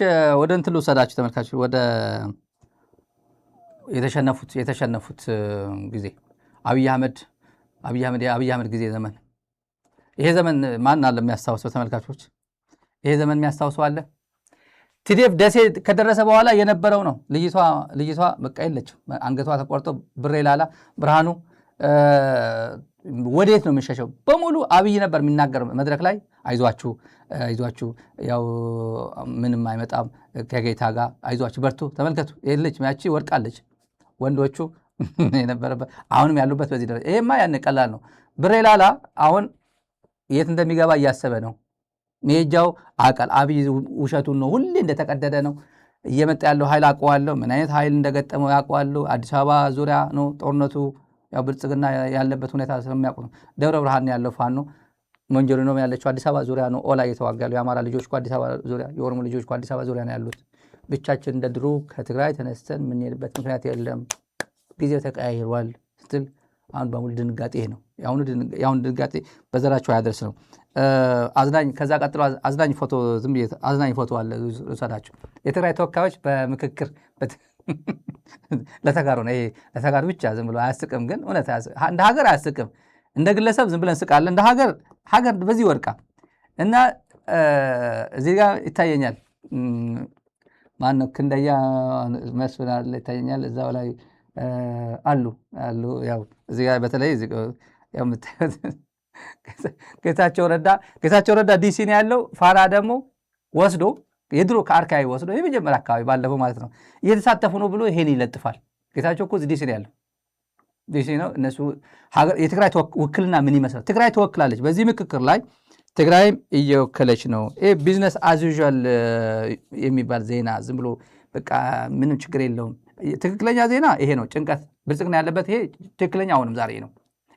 Speaker 1: ወደ እንትን ልውሰዳችሁ ተመልካቾች፣ ወደ የተሸነፉት ጊዜ አብይ አህመድ ጊዜ ዘመን። ይሄ ዘመን ማን አለ የሚያስታውሰው? ተመልካቾች ይሄ ዘመን የሚያስታውሰው አለ? ቲዲኤፍ ደሴ ከደረሰ በኋላ የነበረው ነው። ልጅቷ በቃ የለችም፣ አንገቷ ተቆርጦ ብሬ ላላ ብርሃኑ ወዴት ነው የሚሸሸው? በሙሉ አብይ ነበር የሚናገር መድረክ ላይ አይዟችሁ ያው ምንም አይመጣም ከጌታ ጋር አይዟችሁ በርቱ። ተመልከቱ ልጅ ያቺ ወድቃለች። ወንዶቹ የነበረበት አሁንም ያሉበት በዚህ ደረጃ። ይሄማ ያን ቀላል ነው። ብሬ ላላ አሁን የት እንደሚገባ እያሰበ ነው። ሜጃው አቃል አብይ ውሸቱን ነው፣ ሁሌ እንደተቀደደ ነው። እየመጣ ያለው ኃይል አውቀዋለሁ፣ ምን አይነት ኃይል እንደገጠመው ያውቀዋለሁ። አዲስ አበባ ዙሪያ ነው ጦርነቱ፣ ያው ብልጽግና ያለበት ሁኔታ ስለሚያውቁ ነው። ደብረ ብርሃን ያለው ፋኖ ሞንጆሪ ነው ያለችው አዲስ አበባ ዙሪያ ነው። ኦላ እየተዋጋ ያለው የአማራ ልጆች እኮ አዲስ አበባ ዙሪያ፣ የኦሮሞ ልጆች እኮ አዲስ አበባ ዙሪያ ነው ያሉት። ብቻችን እንደ ድሮ ከትግራይ ተነስተን የምንሄድበት ምክንያት የለም፣ ጊዜው ተቀያይሯል ስትል አሁን በሙሉ ድንጋጤ ነው። የአሁኑ ድንጋጤ በዘራቸው አያደርስ ነው። አዝናኝ ከዛ ቀጥሎ አዝናኝ ፎቶ ዝም ብዬ አዝናኝ ፎቶ አለ ልውሰዳቸው። የትግራይ ተወካዮች በምክክር ለተጋሩ ነው። ይሄ ለተጋሩ ብቻ ዝም ብሎ አያስቅም፣ ግን እውነት እንደ ሀገር አያስቅም። እንደ ግለሰብ ዝም ብለን ስቃለን፣ እንደ ሀገር በዚህ ወድቃ እና እዚህ ጋር ይታየኛል። ማነው ክንደያ መስፍን አለ ይታየኛል። እዛው ላይ አሉ። ያው እዚህ ጋር በተለይ ጌታቸው ረዳ ዲሲ ነው ያለው። ፋና ደግሞ ወስዶ የድሮ ከአርካይ ወስዶ የመጀመሪያ አካባቢ ባለፈው ማለት ነው እየተሳተፉ ነው ብሎ ይሄን ይለጥፋል። ጌታቸው እኮ ዲሲ ነው ያለው። ዲሲ ነው እነሱ የትግራይ ውክልና ምን ይመስላል? ትግራይ ተወክላለች በዚህ ምክክር ላይ ትግራይም እየወከለች ነው። ቢዝነስ አዝ ዩዥዋል የሚባል ዜና ዝም ብሎ በቃ ምንም ችግር የለውም። ትክክለኛ ዜና ይሄ ነው። ጭንቀት ብልጽግና ያለበት ይሄ ትክክለኛ አሁንም ዛሬ ነው።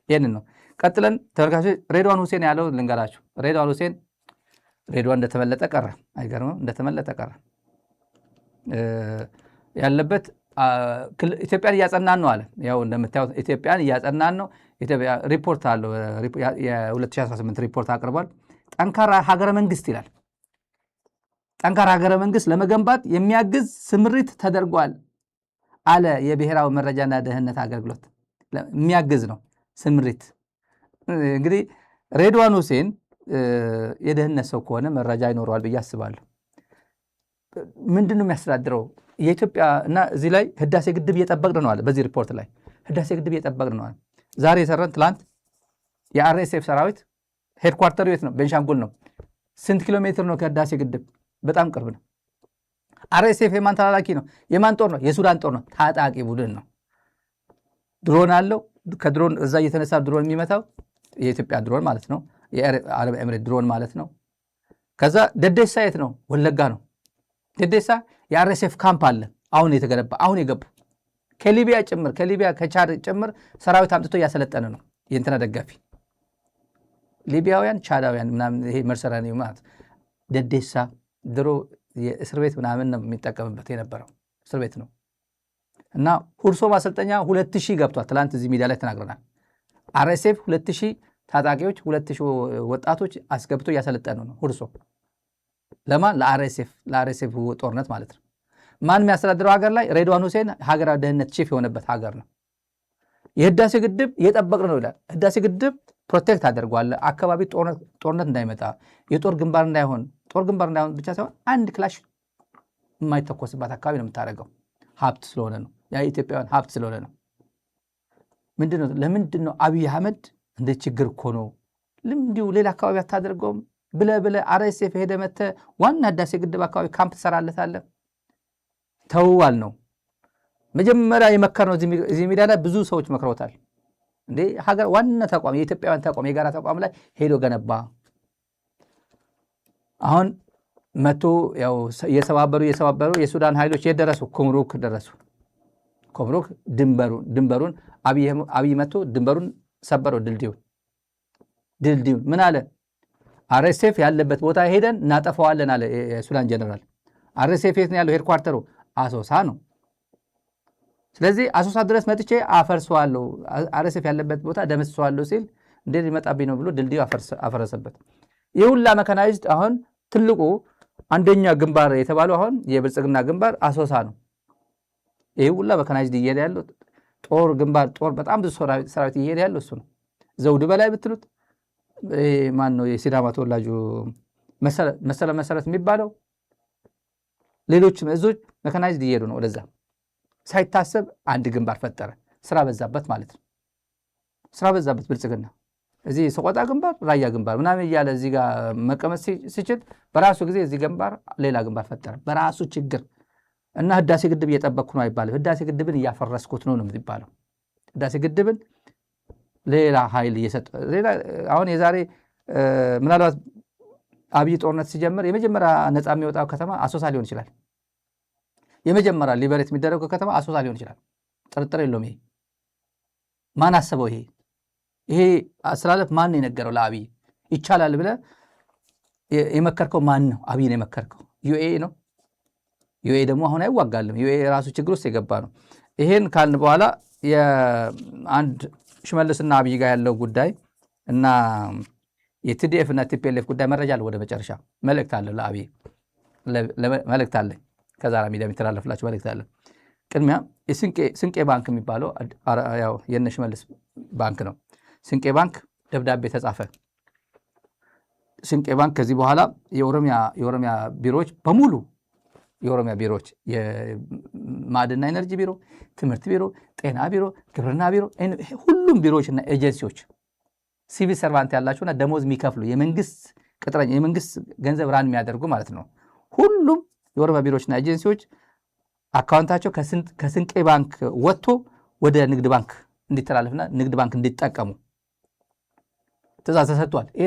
Speaker 1: ይህንን ነው። ቀጥለን ተመልካቾች ሬድዋን ሁሴን ያለው ልንገራችሁ። ሬድዋን ሁሴን ሬድዋን እንደተመለጠ ቀረ። አይገርምም? እንደተመለጠ ቀረ ያለበት ኢትዮጵያን እያጸናን ነው አለ። ያው እንደምታዩት ኢትዮጵያን እያጸናን ነው። ሪፖርት አለው። የ2018 ሪፖርት አቅርቧል። ጠንካራ ሀገረ መንግስት ይላል። ጠንካራ ሀገረ መንግስት ለመገንባት የሚያግዝ ስምሪት ተደርጓል አለ የብሔራዊ መረጃና ደህንነት አገልግሎት። የሚያግዝ ነው ስምሪት። እንግዲህ ሬድዋን ሁሴን የደህንነት ሰው ከሆነ መረጃ ይኖረዋል ብዬ አስባለሁ። ምንድን ነው የሚያስተዳድረው? የኢትዮጵያ እና እዚህ ላይ ህዳሴ ግድብ እየጠበቅን ነው አለ። በዚህ ሪፖርት ላይ ህዳሴ ግድብ እየጠበቅን ነው አለ። ዛሬ የሰራን ትላንት የአርኤስኤፍ ሰራዊት ሄድኳርተሩ የት ነው? ቤንሻንጉል ነው። ስንት ኪሎ ሜትር ነው ከህዳሴ ግድብ? በጣም ቅርብ ነው። አርኤስኤፍ የማን ተላላኪ ነው? የማን ጦር ነው? የሱዳን ጦር ነው። ታጣቂ ቡድን ነው። ድሮን አለው። ከድሮን እዛ እየተነሳ ድሮን የሚመታው የኢትዮጵያ ድሮን ማለት ነው። የአረብ ኤምሬት ድሮን ማለት ነው። ከዛ ደዴሳ የት ነው? ወለጋ ነው። ደዴሳ የአርኤስኤፍ ካምፕ አለ። አሁን የተገነባ አሁን የገቡ ከሊቢያ ጭምር ከሊቢያ ከቻድ ጭምር ሰራዊት አምጥቶ እያሰለጠነ ነው። የእንትና ደጋፊ ሊቢያውያን ቻዳውያን ምናምን ይሄ መርሰራኒ ማለት ደዴሳ ድሮ የእስር ቤት ምናምን ነው የሚጠቀምበት የነበረው እስር ቤት ነው። እና ሁርሶ ማሰልጠኛ 2000 ገብቷል። ትላንት እዚህ ሚዲያ ላይ ተናግረናል። አርኤስኤፍ 2000 ታጣቂዎች 2000 ወጣቶች አስገብቶ እያሰለጠኑ ነው። ሁርሶ ለማን? ለአርኤስኤፍ ጦርነት ማለት ነው። ማን የሚያስተዳድረው ሀገር ላይ? ሬድዋን ሁሴን ሀገራዊ ደህንነት ቺፍ የሆነበት ሀገር ነው። የህዳሴ ግድብ እየጠበቅን ነው ይላል። ህዳሴ ግድብ ፕሮቴክት አደርጓል። አካባቢ ጦርነት እንዳይመጣ የጦር ግንባር እንዳይሆን ብቻ ሳይሆን አንድ ክላሽ የማይተኮስባት አካባቢ ነው የምታደርገው። ሀብት ስለሆነ ነው። የኢትዮጵያውያን ሀብት ስለሆነ ነው። ለምንድን ነው አብይ አህመድ እንደ ችግር እኮ ነው እንዲሁ ሌላ አካባቢ አታደርገውም ብለህ አርኤስኤፍ ሄደ መተ ዋና ህዳሴ ግድብ አካባቢ ካምፕ ትሰራለታለህ? ተውዋል ነው መጀመሪያ የመከር ነው። እዚህ ሚዲያ ላይ ብዙ ሰዎች መክረውታል። እንዴ ሀገር ዋና ተቋም የኢትዮጵያውያን ተቋም የጋራ ተቋም ላይ ሄዶ ገነባ። አሁን መቶ ያው እየሰባበሩ የሱዳን ኃይሎች የደረሱ ኩምሩክ ደረሱ። ኩምሩክ ድንበሩን አብይ መቶ ድንበሩን ሰበረው። ድልድዩን ምን አለ? አርኤስኤፍ ያለበት ቦታ ሄደን እናጠፋዋለን አለ የሱዳን ጀነራል። አርኤስኤፍ የት ነው ያለው? ሄድኳርተሩ አሶሳ ነው። ስለዚህ አሶሳ ድረስ መጥቼ አፈርሰዋለሁ፣ አርኤስኤፍ ያለበት ቦታ ደመስሰዋለሁ ሲል እንዴት ሊመጣብኝ ነው ብሎ ድልድዩ አፈረሰበት። ይህ ሁላ መካናይዝድ አሁን ትልቁ አንደኛ ግንባር የተባለው አሁን የብልጽግና ግንባር አሶሳ ነው። ይህ ሁላ መካናይዝድ እየሄደ ያለው ጦር ግንባር ጦር በጣም ብዙ ሰራዊት እየሄደ ያለው እሱ ነው። ዘውድ በላይ ብትሉት ማን ነው? የሲዳማ ተወላጁ መሰረት የሚባለው ሌሎችም እዞች መካናይዝድ እየሄዱ ነው ወደዛ። ሳይታሰብ አንድ ግንባር ፈጠረ። ስራ በዛበት ማለት ነው። ስራ በዛበት ብልጽግና እዚህ ሰቆጣ ግንባር፣ ራያ ግንባር ምናምን እያለ እዚህ ጋር መቀመጥ ሲችል በራሱ ጊዜ እዚህ ግንባር ሌላ ግንባር ፈጠረ በራሱ ችግር። እና ህዳሴ ግድብ እየጠበቅኩ ነው አይባልም። ህዳሴ ግድብን እያፈረስኩት ነው የሚባለው። ህዳሴ ግድብን ሌላ ኃይል እየሰጠ አሁን የዛሬ ምናልባት አብይ ጦርነት ሲጀምር የመጀመሪያ ነፃ የሚወጣው ከተማ አሶሳ ሊሆን ይችላል። የመጀመሪያ ሊበሬት የሚደረገው ከተማ አሶሳ ሊሆን ይችላል። ጥርጥር የለውም። ይሄ ማን አሰበው? ይሄ አስተላለፍ ማን የነገረው ለአብይ? ይቻላል ብለህ የመከርከው ማን ነው? አብይ ነው የመከርከው? ዩኤኢ ነው። ዩኤኢ ደግሞ አሁን አይዋጋልም። ዩኤኢ የራሱ ችግር ውስጥ የገባ ነው። ይሄን ካልን በኋላ የአንድ ሽመልስና አብይ ጋር ያለው ጉዳይ እና የቲዲኤፍ እና ቲፒኤልኤፍ ጉዳይ መረጃ አለ። ወደ መጨረሻ መልእክት አለ ለአብይ መልእክት አለ። ከዛራ ሚዲያ የሚተላለፍላቸው መልእክት አለ። ቅድሚያ ስንቄ ባንክ የሚባለው ያው የእነ ሽመልስ ባንክ ነው። ስንቄ ባንክ ደብዳቤ ተጻፈ። ስንቄ ባንክ ከዚህ በኋላ የኦሮሚያ ቢሮዎች በሙሉ የኦሮሚያ ቢሮዎች የማዕድንና ኤነርጂ ቢሮ፣ ትምህርት ቢሮ፣ ጤና ቢሮ፣ ግብርና ቢሮ፣ ሁሉም ቢሮዎችና ኤጀንሲዎች ሲቪል ሰርቫንት ያላቸውና ደሞዝ የሚከፍሉ የመንግስት ቅጥረኛ የመንግስት ገንዘብ ራን የሚያደርጉ ማለት ነው። ሁሉም የኦሮሚያ ቢሮዎችና ኤጀንሲዎች አካውንታቸው ከስንቄ ባንክ ወጥቶ ወደ ንግድ ባንክ እንዲተላለፍና ንግድ ባንክ እንዲጠቀሙ ትእዛዝ ተሰጥቷል። ይሄ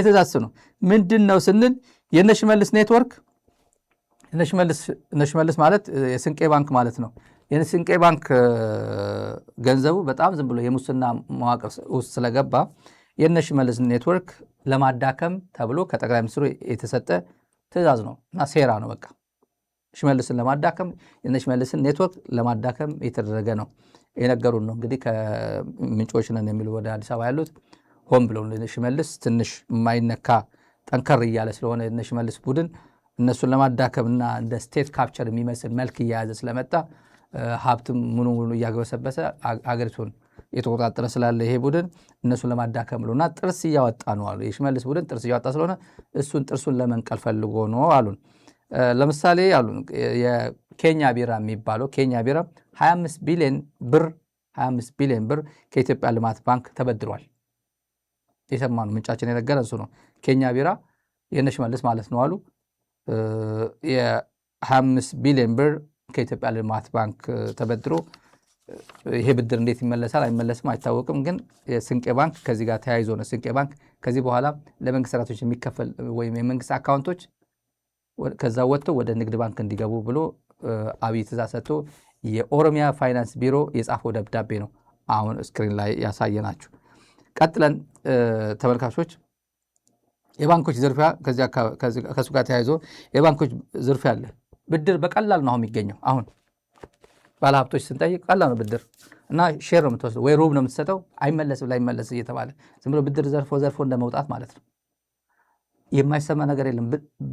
Speaker 1: ትእዛዝ ነው። ምንድን ነው ስንል የእነ ሽመልስ ኔትወርክ እነ ሽመልስ ማለት የስንቄ ባንክ ማለት ነው። የስንቄ ባንክ ገንዘቡ በጣም ዝም ብሎ የሙስና መዋቅር ውስጥ ስለገባ የእነ ሽመልስ ኔትወርክ ለማዳከም ተብሎ ከጠቅላይ ሚኒስትሩ የተሰጠ ትእዛዝ ነው እና ሴራ ነው። በቃ ሽመልስን ለማዳከም የእነ ሽመልስን ኔትወርክ ለማዳከም የተደረገ ነው። የነገሩን ነው እንግዲህ ከምንጮች ነን የሚሉ ወደ አዲስ አበባ ያሉት ሆን ብለው ሽመልስ ትንሽ የማይነካ ጠንከር እያለ ስለሆነ የእነ ሽመልስ ቡድን እነሱን ለማዳከምና እንደ ስቴት ካፕቸር የሚመስል መልክ እየያዘ ስለመጣ ሀብትም ምኑ እያገበሰበሰ አገሪቱን የተቆጣጠረ ስላለ ይሄ ቡድን እነሱን ለማዳከም ብሎና ጥርስ እያወጣ ነው አሉ። የሽመልስ ቡድን ጥርስ እያወጣ ስለሆነ ጥርሱን ለመንቀል ፈልጎ ነው አሉን። ለምሳሌ አሉን የኬኛ ቢራ የሚባለው ኬኛ ቢራ 25 ቢሊዮን ብር ከኢትዮጵያ ልማት ባንክ ተበድሯል። የሰማነው ምንጫችን የነገረን እሱ ነው። ኬኛ ቢራ የእነ ሽመልስ ማለት ነው አሉ። የ25 ቢሊዮን ብር ከኢትዮጵያ ልማት ባንክ ተበድሮ ይሄ ብድር እንዴት ይመለሳል አይመለስም አይታወቅም። ግን የስንቄ ባንክ ከዚህ ጋር ተያይዞ ነው። ስንቄ ባንክ ከዚህ በኋላ ለመንግስት ሰራተኞች የሚከፈል ወይም የመንግስት አካውንቶች ከዛ ወጥቶ ወደ ንግድ ባንክ እንዲገቡ ብሎ አብይ ትእዛዝ ሰጥቶ የኦሮሚያ ፋይናንስ ቢሮ የጻፈው ደብዳቤ ነው አሁን ስክሪን ላይ ያሳየናችሁ። ቀጥለን ተመልካቾች የባንኮች ዝርፊያ ከሱ ጋር ተያይዞ የባንኮች ዝርፊያ አለ። ብድር በቀላል ነው የሚገኘው። አሁን ባለሀብቶች ስንጠይቅ ቀላል ነው ብድር እና ሼር ነው የምትወስደው ወይ ሩብ ነው የምትሰጠው። አይመለስም ላይመለስ እየተባለ ዝም ብሎ ብድር ዘርፎ እንደመውጣት ማለት ነው። የማይሰማ ነገር የለም።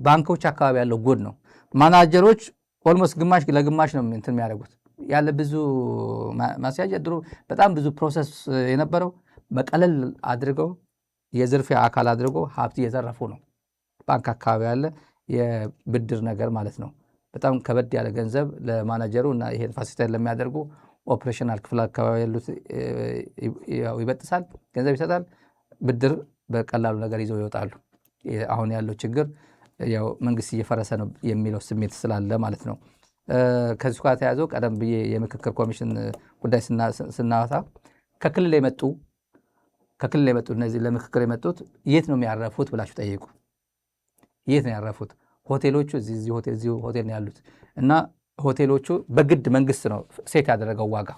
Speaker 1: ባንኮች አካባቢ ያለው ጉድ ነው። ማናጀሮች ኦልሞስት ግማሽ ለግማሽ ነው እንትን የሚያደርጉት ያለ ብዙ ማስያዣ ድሮ በጣም ብዙ ፕሮሰስ የነበረው በቀለል አድርገው የዝርፊያ አካል አድርገው ሀብት እየዘረፉ ነው። ባንክ አካባቢ ያለ የብድር ነገር ማለት ነው። በጣም ከበድ ያለ ገንዘብ ለማናጀሩ እና ይሄን ፋሲሊቴት ለሚያደርጉ ኦፕሬሽናል ክፍል አካባቢ ያሉት ይበጥሳል፣ ገንዘብ ይሰጣል። ብድር በቀላሉ ነገር ይዘው ይወጣሉ። አሁን ያለው ችግር ያው መንግስት እየፈረሰ ነው የሚለው ስሜት ስላለ ማለት ነው። ከዚህ ጋር ተያይዞ ቀደም ብዬ የምክክር ኮሚሽን ጉዳይ ስናወጣ ከክልል የመጡ እነዚህ ለምክክር የመጡት የት ነው የሚያረፉት ብላችሁ ጠይቁ። የት ነው ያረፉት? ሆቴሎቹ እዚህ ሆቴል ነው ያሉት እና ሆቴሎቹ በግድ መንግስት ነው ሴት ያደረገው ዋጋ።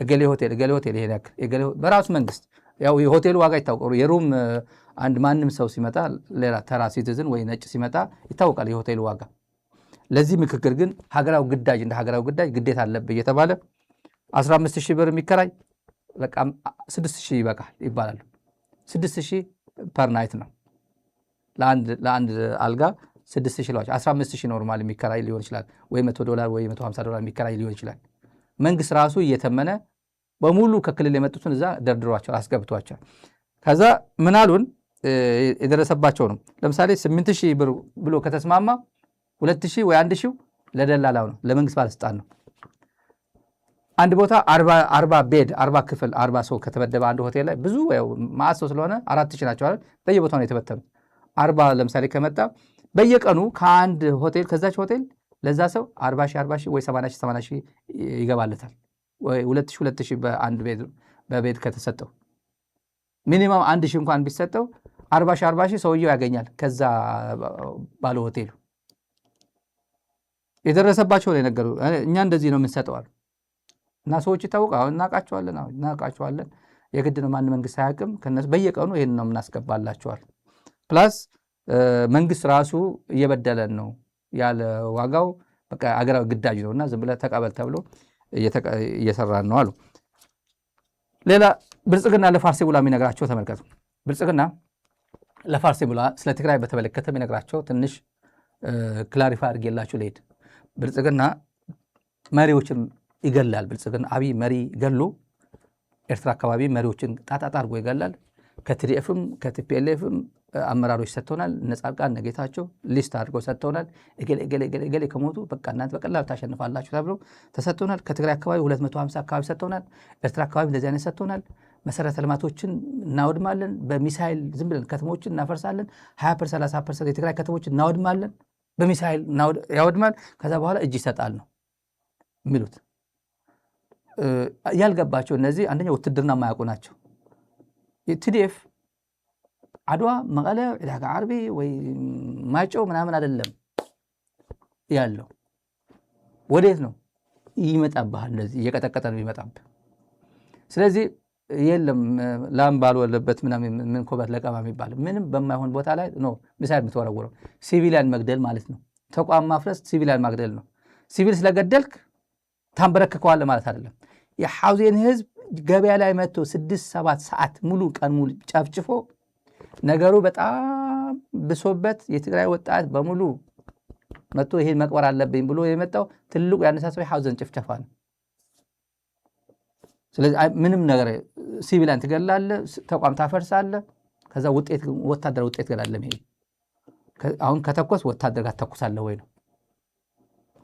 Speaker 1: እገሌ ሆቴል ይሄን ያክል በራሱ መንግስት ያው የሆቴሉ ዋጋ ይታወቃል። የሩም አንድ ማንም ሰው ሲመጣ ሌላ ተራ ሲቲዝን ወይ ነጭ ሲመጣ ይታወቃል የሆቴሉ ዋጋ። ለዚህ ምክክር ግን ሀገራዊ ግዳጅ እንደ ሀገራዊ ግዳጅ ግዴታ አለብህ እየተባለ 15,000 ብር የሚከራይ በቃ 6,000 ይበቃል ይባላል። 6,000 ፐር ናይት ነው ለአንድ አልጋ 6,000 ለዋቸው 15,000 ኖርማል የሚከራይ ሊሆን ይችላል ወይ $100 ወይ $150 የሚከራይ ሊሆን ይችላል። መንግስት ራሱ እየተመነ በሙሉ ከክልል የመጡትን እዛ ደርድሯቸዋል፣ አስገብቷቸዋል። ከዛ ምን አሉን የደረሰባቸው ነው። ለምሳሌ 8,000 ብር ብሎ ከተስማማ 2,000 ወይ 1,000 ለደላላው ነው፣ ለመንግስት ባለስልጣን ነው። አንድ ቦታ 40 ቤድ 40 ክፍል 40 ሰው ከተመደበ አንድ ሆቴል ላይ ብዙ ማዕት ሰው ስለሆነ 4,000 ናቸው አይደል? በየቦታው ነው የተበተኑት። 40 ለምሳሌ ከመጣ በየቀኑ ከአንድ ሆቴል ከዛች ሆቴል ለዛ ሰው 40,000 ወይ 80,000 ይገባለታል። ወይ 2,000 በቤድ ከተሰጠው ሚኒማም 1,000 እንኳን ቢሰጠው 40,000 ሰውየው ያገኛል። ከዛ ባለ ሆቴሉ የደረሰባቸው ነው የነገሩ። እኛ እንደዚህ ነው የምንሰጠዋል እና ሰዎች ይታወቃሉ። እናውቃቸዋለን። የግድ ነው ማን መንግስት አያውቅም። ከነሱ በየቀኑ ይሄን ነው የምናስገባላቸዋል። ፕላስ መንግስት ራሱ እየበደለን ነው ያለ ዋጋው በቃ አገራዊ ግዳጅ ነውና ዝም ብለህ ተቀበል ተብሎ እየሰራን ነው አሉ። ሌላ ብልጽግና ለፋርሴ ቡላ የሚነግራቸው ተመልከቱ። ብልጽግና ለፋርሴ ቡላ ስለ ትግራይ በተመለከተ የሚነግራቸው ትንሽ ክላሪፋይ አድርጌላችሁ ልሄድ። ብልጽግና መሪዎችን ይገላል። ብልጽግና አብይ መሪ ገሎ ኤርትራ አካባቢ መሪዎችን ጣጣጣ አድርጎ ይገላል። ከቲዲኤፍም ከቲፒኤልኤፍም አመራሮች ሰጥተውናል። ነጻድቃን ነጌታቸው ሊስት አድርገው ሰጥተውናል። እገሌ ከሞቱ በቃ እናንተ በቀላሉ ታሸንፋላችሁ ተብሎ ተሰጥተውናል። ከትግራይ አካባቢ 250 አካባቢ ሰጥተውናል። ኤርትራ አካባቢ እንደዚህ አይነት ሰጥተውናል። መሰረተ ልማቶችን እናወድማለን። በሚሳይል ዝም ብለን ከተሞችን እናፈርሳለን። 20% 30% የትግራይ ከተሞችን እናወድማለን። በሚሳይል ያወድማል። ከዛ በኋላ እጅ ይሰጣል ነው የሚሉት። ያልገባቸው እነዚህ አንደኛ ውትድርና የማያውቁ ናቸው። ቲዲኤፍ አድዋ፣ መቀለ፣ ዕዳጋ ዓርቢ ወይ ማይጨው ምናምን አይደለም ያለው። ወዴት ነው ይመጣብሃል? እንደዚህ እየቀጠቀጠ ነው ይመጣብህ። ስለዚህ የለም ላም ባልወለበት ምናምን ምን ኮበት ለቀማ የሚባል ምንም በማይሆን ቦታ ላይ ነው ሚሳይል የምትወረውረው። ሲቪሊያን መግደል ማለት ነው። ተቋም ማፍረስ ሲቪሊያን ማግደል ነው። ሲቪል ስለገደልክ ታንበረክከዋለህ ማለት አይደለም። የሐውዜን ህዝብ ገበያ ላይ መጥቶ 6-7 ሰዓት ሙሉ ቀን ሙሉ ጨፍጭፎ ነገሩ በጣም ብሶበት የትግራይ ወጣት በሙሉ መጥቶ ይሄን መቅበር አለብኝ ብሎ የመጣው ትልቁ ያነሳሳው የሐውዘን ጭፍጨፋ ነው። ስለዚህ ምንም ነገር ሲቪላን ትገላለህ፣ ተቋም ታፈርሳለህ። ከዛ ወታደር ውጤት ገላለም። ይሄ አሁን ከተኮስ ወታደር ጋር ተኩሳለህ ወይ ነው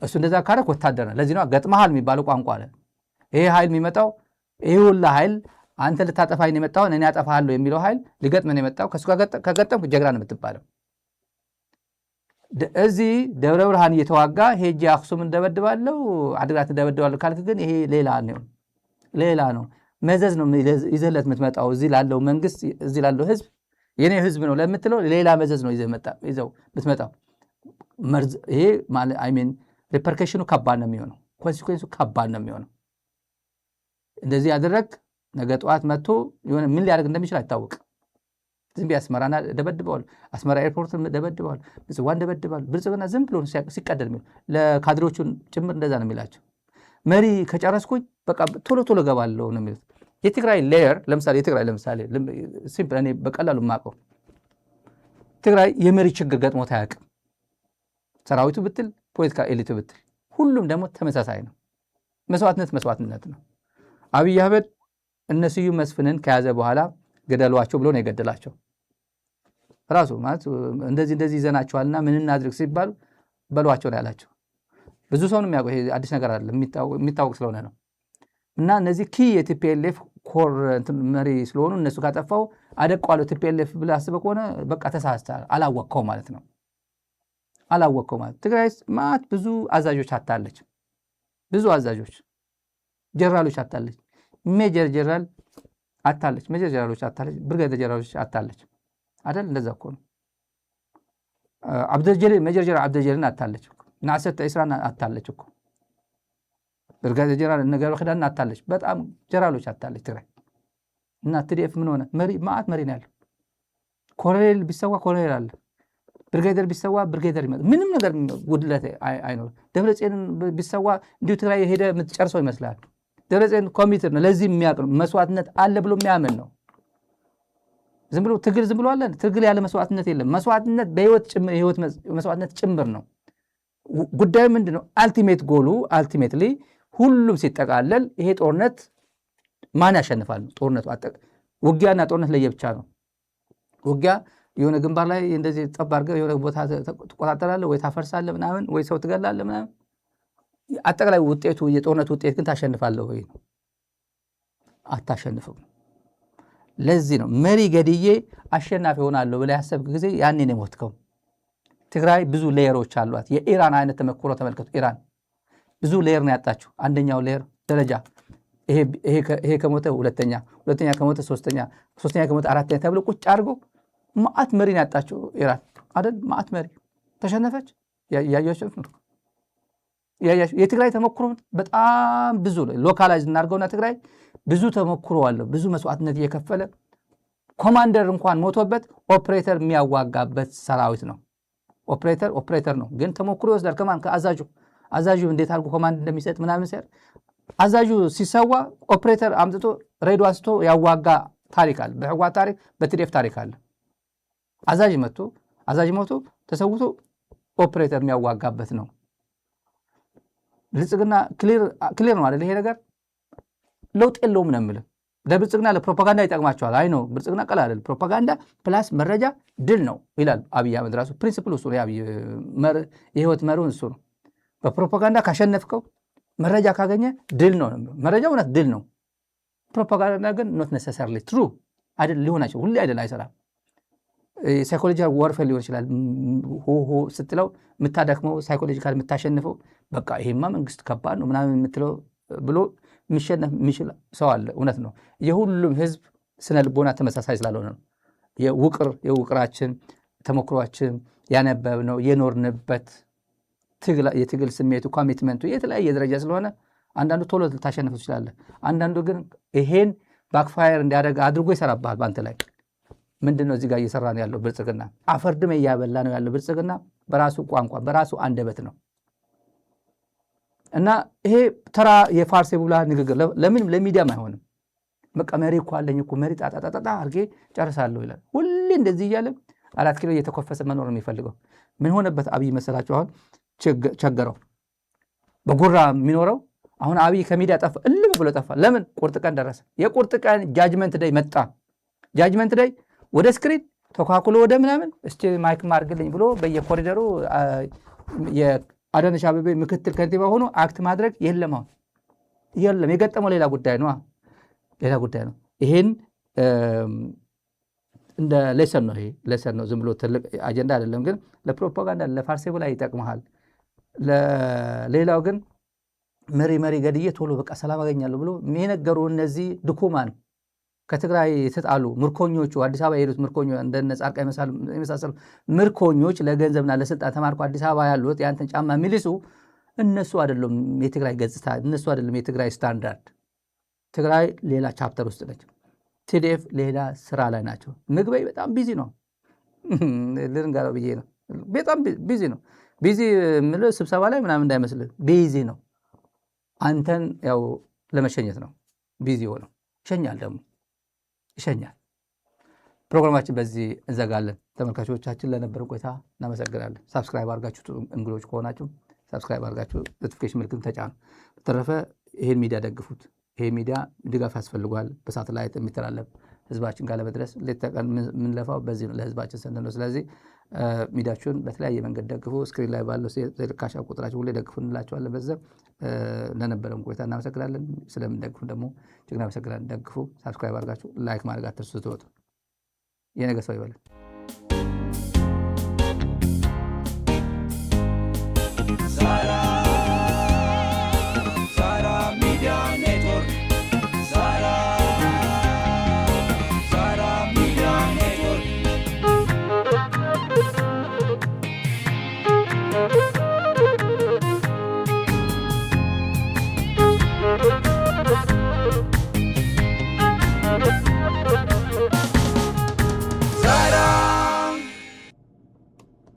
Speaker 1: እሱ። እንደዛ ካረክ ወታደር ነው። ለዚህ ነው ገጥመሃል የሚባለው ቋንቋ አለ። ይሄ ኃይል የሚመጣው ይሄ ሁላ ኃይል አንተ ልታጠፋኝ ነው የመጣው እኔ አጠፋሃለሁ የሚለው ኃይል ሊገጥም ነው የመጣው። ከሱ ከገጠምክ ጀግና ነው የምትባለው። እዚህ ደብረ ብርሃን እየተዋጋ ሄጄ አክሱም እንደበድባለሁ አድግራት እንደበድባለሁ ካልክ ግን ይሄ ሌላ ነው። መዘዝ ነው ይዘለት የምትመጣው። እዚህ ላለው መንግስት፣ እዚህ ላለው ህዝብ የኔ ህዝብ ነው ለምትለው ሌላ መዘዝ ነው ይዘው የምትመጣው። ይሄ አይ ሚን ሪፐርኬሽኑ ከባድ ነው የሚሆነው። ኮንሲኩዌንሱ ከባድ ነው የሚሆነው። እንደዚህ ያደረግ ነገ ጠዋት መጥቶ የሆነ ምን ሊያደርግ እንደሚችል አይታወቅም። ዝም ብዬ አስመራና ደበድበዋል፣ አስመራ ኤርፖርትን ደበድበዋል፣ ምጽዋን ደበድበዋል። ብልጽግና ዝም ብሎ ሲቀደል የሚሉ ለካድሬዎቹን ጭምር እንደዛ ነው የሚላቸው። መሪ ከጨረስኩኝ በቃ ቶሎ ገባለሁ ነው የሚሉት። የትግራይ ሌየር ለምሳሌ ሲምፕል እኔ በቀላሉ የማውቀው ትግራይ የመሪ ችግር ገጥሞት አያውቅም። ሰራዊቱ ብትል ፖለቲካ ኤሊቱ ብትል ሁሉም ደግሞ ተመሳሳይ ነው። መስዋዕትነት ነው። አብይ አህመድ እነ ስዩም መስፍንን ከያዘ በኋላ ገደሏቸው ብሎ ነው የገደላቸው። ራሱ ማለት እንደዚህ ይዘናቸዋልና ምን እናድርግ ሲባሉ በሏቸው ነው ያላቸው። ብዙ ሰው ነው የሚያውቀው። ይሄ አዲስ ነገር አይደለም፣ የሚታወቅ ስለሆነ ነው። እና እነዚህ ኪ የቲፒኤልኤፍ ኮር መሪ ስለሆኑ እነሱ ካጠፋው አደቋለሁ ቲፒኤልኤፍ ብለህ አስበህ ከሆነ በቃ ተሳስተሃል፣ አላወቅከው ማለት ነው። ትግራይ ማለት ብዙ አዛዦች አታለች፣ ብዙ አዛዦች ጀነራሎች አታለች፣ ሜጀር ጀነራል አታለች፣ ሜጀር ጀነራሎች አታለች፣ ብርጋዴር ጀነራሎች አታለች አይደል? እንደዛ እኮ ነው። ሜጀር ጀነራል አብደልጀሊልን አታለች፣ ናሰት ኢስራን አታለች እኮ፣ ብርጋዴር ጀነራል ነገሩ ኸዳን አታለች። በጣም ጀነራሎች አታለች ትግራይ። እና ቲዲኤፍ ምን ሆነ? ማአት መሪ ነው ያለው። ኮሎኔል ቢሰዋ ኮሎኔል አለ፣ ብርጋዴር ቢሰዋ ብርጋዴር ይመጣ። ምንም ነገር ጉድለት አይኖርም። ደብረጽዮን ቢሰዋ እንዲሁ ትግራይ ሄደ የምትጨርሰው ይመስላል። ደብረጽዮን ኮሚትድ ነው፣ ለዚህ የሚያውቅ ነው። መስዋዕትነት አለ ብሎ የሚያምን ነው። ዝም ብሎ ትግል ዝም ብሎ አለ። ትግል ያለ መስዋዕትነት የለም። መስዋዕትነት በህይወት ጭምር የህይወት መስዋዕትነት ጭምር ነው። ጉዳዩ ምንድነው? አልቲሜት ጎሉ አልቲሜትሊ ሁሉም ሲጠቃለል ይሄ ጦርነት ማን ያሸንፋል? ጦርነቱ ውጊያና ጦርነት ለየብቻ ነው። ውጊያ የሆነ ግንባር ላይ እንደዚህ ጠብ አድርገህ የሆነ ቦታ ትቆጣጠራለህ ወይ ታፈርሳለህ ምናምን ወይ ሰው ትገላለህ ምናምን። አጠቃላይ ውጤቱ የጦርነት ውጤት ግን ታሸንፋለህ ወይ? አታሸንፍም። ለዚህ ነው መሪ ገድዬ አሸናፊ ሆናለሁ ብለህ ያሰብክ ጊዜ ያኔ ነው የሞትከው። ትግራይ ብዙ ሌየሮች አሏት። የኢራን አይነት ተመክሮ ተመልከቱ። ኢራን ብዙ ሌየር ነው ያጣችው። አንደኛው ሌየር ደረጃ ይሄ ከሞተ ሁለተኛ ከሞተ ሶስተኛ ከሞተ አራተኛ ተብሎ ቁጭ አድርጎ ማአት መሪ ነው ያጣችው ኢራን አይደል? ማአት መሪ ተሸነፈች። ያያችሁ ነው። የትግራይ ተመክሮ በጣም ብዙ ነው። ሎካላይዝ እናድርገውና ትግራይ ብዙ ተመክሮ አለው። ብዙ መስዋዕትነት እየከፈለ ኮማንደር እንኳን ሞቶበት ኦፕሬተር የሚያዋጋበት ሰራዊት ነው። ኦፕሬተር ነው፣ ግን ተሞክሮ ይወስዳል። ከማን? አዛዡ እንዴት አድርጎ ኮማንድ እንደሚሰጥ ምናምን ሲያር አዛዡ ሲሰዋ ኦፕሬተር አምጥቶ ሬዲዮ አንስቶ ያዋጋ ታሪክ አለ። በህወሓት ታሪክ፣ በቲዲኤፍ ታሪክ አለ። አዛዥ ሞቶ ተሰውቶ ኦፕሬተር የሚያዋጋበት ነው። ብልጽግና ክሊር ነው አይደል? ይሄ ነገር ለውጥ የለውም ነው የምልህ። ለብልጽግና ለፕሮፓጋንዳ ይጠቅማቸዋል። አይ ነው ብልጽግና ቀላል አይደል። ፕሮፓጋንዳ ፕላስ መረጃ ድል ነው ይላል አብይ አህመድ ራሱ። ፕሪንሲፕል እሱ ነው። የህይወት መርህ እሱ ነው። በፕሮፓጋንዳ ካሸነፍከው መረጃ ካገኘ ድል ነው። መረጃ እውነት ድል ነው። ፕሮፓጋንዳ ግን ኖት ነሰሰርሊ ትሩ አይደል፣ ሊሆናቸው ሁሌ አይደል፣ አይሰራም። ሳይኮሎጂካል ዋርፌር ሊሆን ይችላል። ሆ ስትለው የምታደክመው ሳይኮሎጂካል የምታሸንፈው በቃ ይሄማ መንግስት ከባድ ነው ምናምን የምትለው ብሎ የሚሸነፍ የሚችል ሰው አለ። እውነት ነው። የሁሉም ህዝብ ስነ ልቦና ተመሳሳይ ስላልሆነ ነው። የውቅራችን ተሞክሯችን ያነበብነው የኖርንበት የትግል ስሜቱ ኮሚትመንቱ የተለያየ ደረጃ ስለሆነ አንዳንዱ ቶሎ ልታሸንፍ ትችላለህ። አንዳንዱ ግን ይሄን ባክፋየር እንዲያደርግ አድርጎ ይሰራብሃል በአንተ ላይ። ምንድነው እዚህ ጋር እየሰራ ነው ያለው ብልጽግና? አፈርድም እያበላ ነው ያለው ብልጽግና በራሱ ቋንቋ በራሱ አንደበት ነው። እና ይሄ ተራ የፋርስ የቡላ ንግግር ለምንም ለሚዲያም አይሆንም። በቃ መሪ እኮ አለኝ እኮ መሪ ጣጣጣጣ አድርጌ ጨርሳለሁ ይላል። ሁሌ እንደዚህ እያለ 4 ኪሎ እየተኮፈሰ መኖር ነው የሚፈልገው። ምን ሆነበት አብይ መሰላችሁ? አሁን ቸገረው በጉራ የሚኖረው አሁን አብይ ከሚዲያ ጠፋ፣ እልም ብሎ ጠፋ። ለምን? ቁርጥ ቀን ደረሰ። የቁርጥ ቀን ጃጅመንት ዴይ መጣ። ጃጅመንት ዴይ ወደ ስክሪን ተኳኩሎ ወደ ምናምን እስቲ ማይክ ማርግልኝ ብሎ በየኮሪደሩ የአዳነች አቤቤ ምክትል ከንቲባ ሆኖ አክት ማድረግ የለም። አሁን የለም። የገጠመው ሌላ ጉዳይ ነው። ሌላ ጉዳይ ነው። ይሄን እንደ ሌሰን ነው። ይሄ ሌሰን ነው። ዝም ብሎ ትልቅ አጀንዳ አይደለም። ግን ለፕሮፓጋንዳ ለፋርሴቡ ላይ ይጠቅመሃል። ለሌላው ግን መሪ ገድዬ ቶሎ በቃ ሰላም አገኛለሁ ብሎ የነገሩ እነዚህ ድኩማን ከትግራይ የተጣሉ ምርኮኞቹ አዲስ አበባ የሄዱት ምርኮኞች እንደነ ጻድቃን የመሳሰሉ ምርኮኞች ለገንዘብና ለስልጣን ተማርኮ አዲስ አበባ ያሉት ያንተን ጫማ የሚልሱ እነሱ አይደለም የትግራይ ገጽታ፣ እነሱ አይደለም የትግራይ ስታንዳርድ። ትግራይ ሌላ ቻፕተር ውስጥ ነች። ቲዲኤፍ ሌላ ስራ ላይ ናቸው። ምግበይ በጣም ቢዚ ነው። ልንገረው ብዬ ነው። በጣም ቢዚ ነው። ቢዚ የምልህ ስብሰባ ላይ ምናምን እንዳይመስልህ ቢዚ ነው። አንተን ያው ለመሸኘት ነው ቢዚ ሆነው ይሸኛል፣ ደግሞ ይሸኛል። ፕሮግራማችን በዚህ እንዘጋለን። ተመልካቾቻችን ለነበረን ቆይታ እናመሰግናለን። ሳብስክራይብ አድርጋችሁ እንግዶች ከሆናችሁ ሳብስክራይብ አድርጋችሁ ኖቲፊኬሽን ምልክቱን ተጫኑ። በተረፈ ይሄን ሚዲያ ደግፉት። ይሄ ሚዲያ ድጋፍ ያስፈልጓል። በሳተላይት የሚተላለፍ ህዝባችን ጋር ለመድረስ ሌት ተቀን የምንለፋው በዚህ ነው፣ ለህዝባችን ስንል ነው። ስለዚህ ሚዲያችሁን በተለያየ መንገድ ደግፉ። ስክሪን ላይ ባለው ካሽ ቁጥራችሁ ሁሌ ደግፉ እንላቸዋለን። በዛ ለነበረን ቆይታ እናመሰግናለን። ስለምንደግፉ ደግሞ እጅግ እናመሰግናለን። ደግፉ። ሳብስክራይብ አድርጋችሁ ላይክ ማድረግ አትርሱ። ስትወጡ የነገ ሰው ይበለን።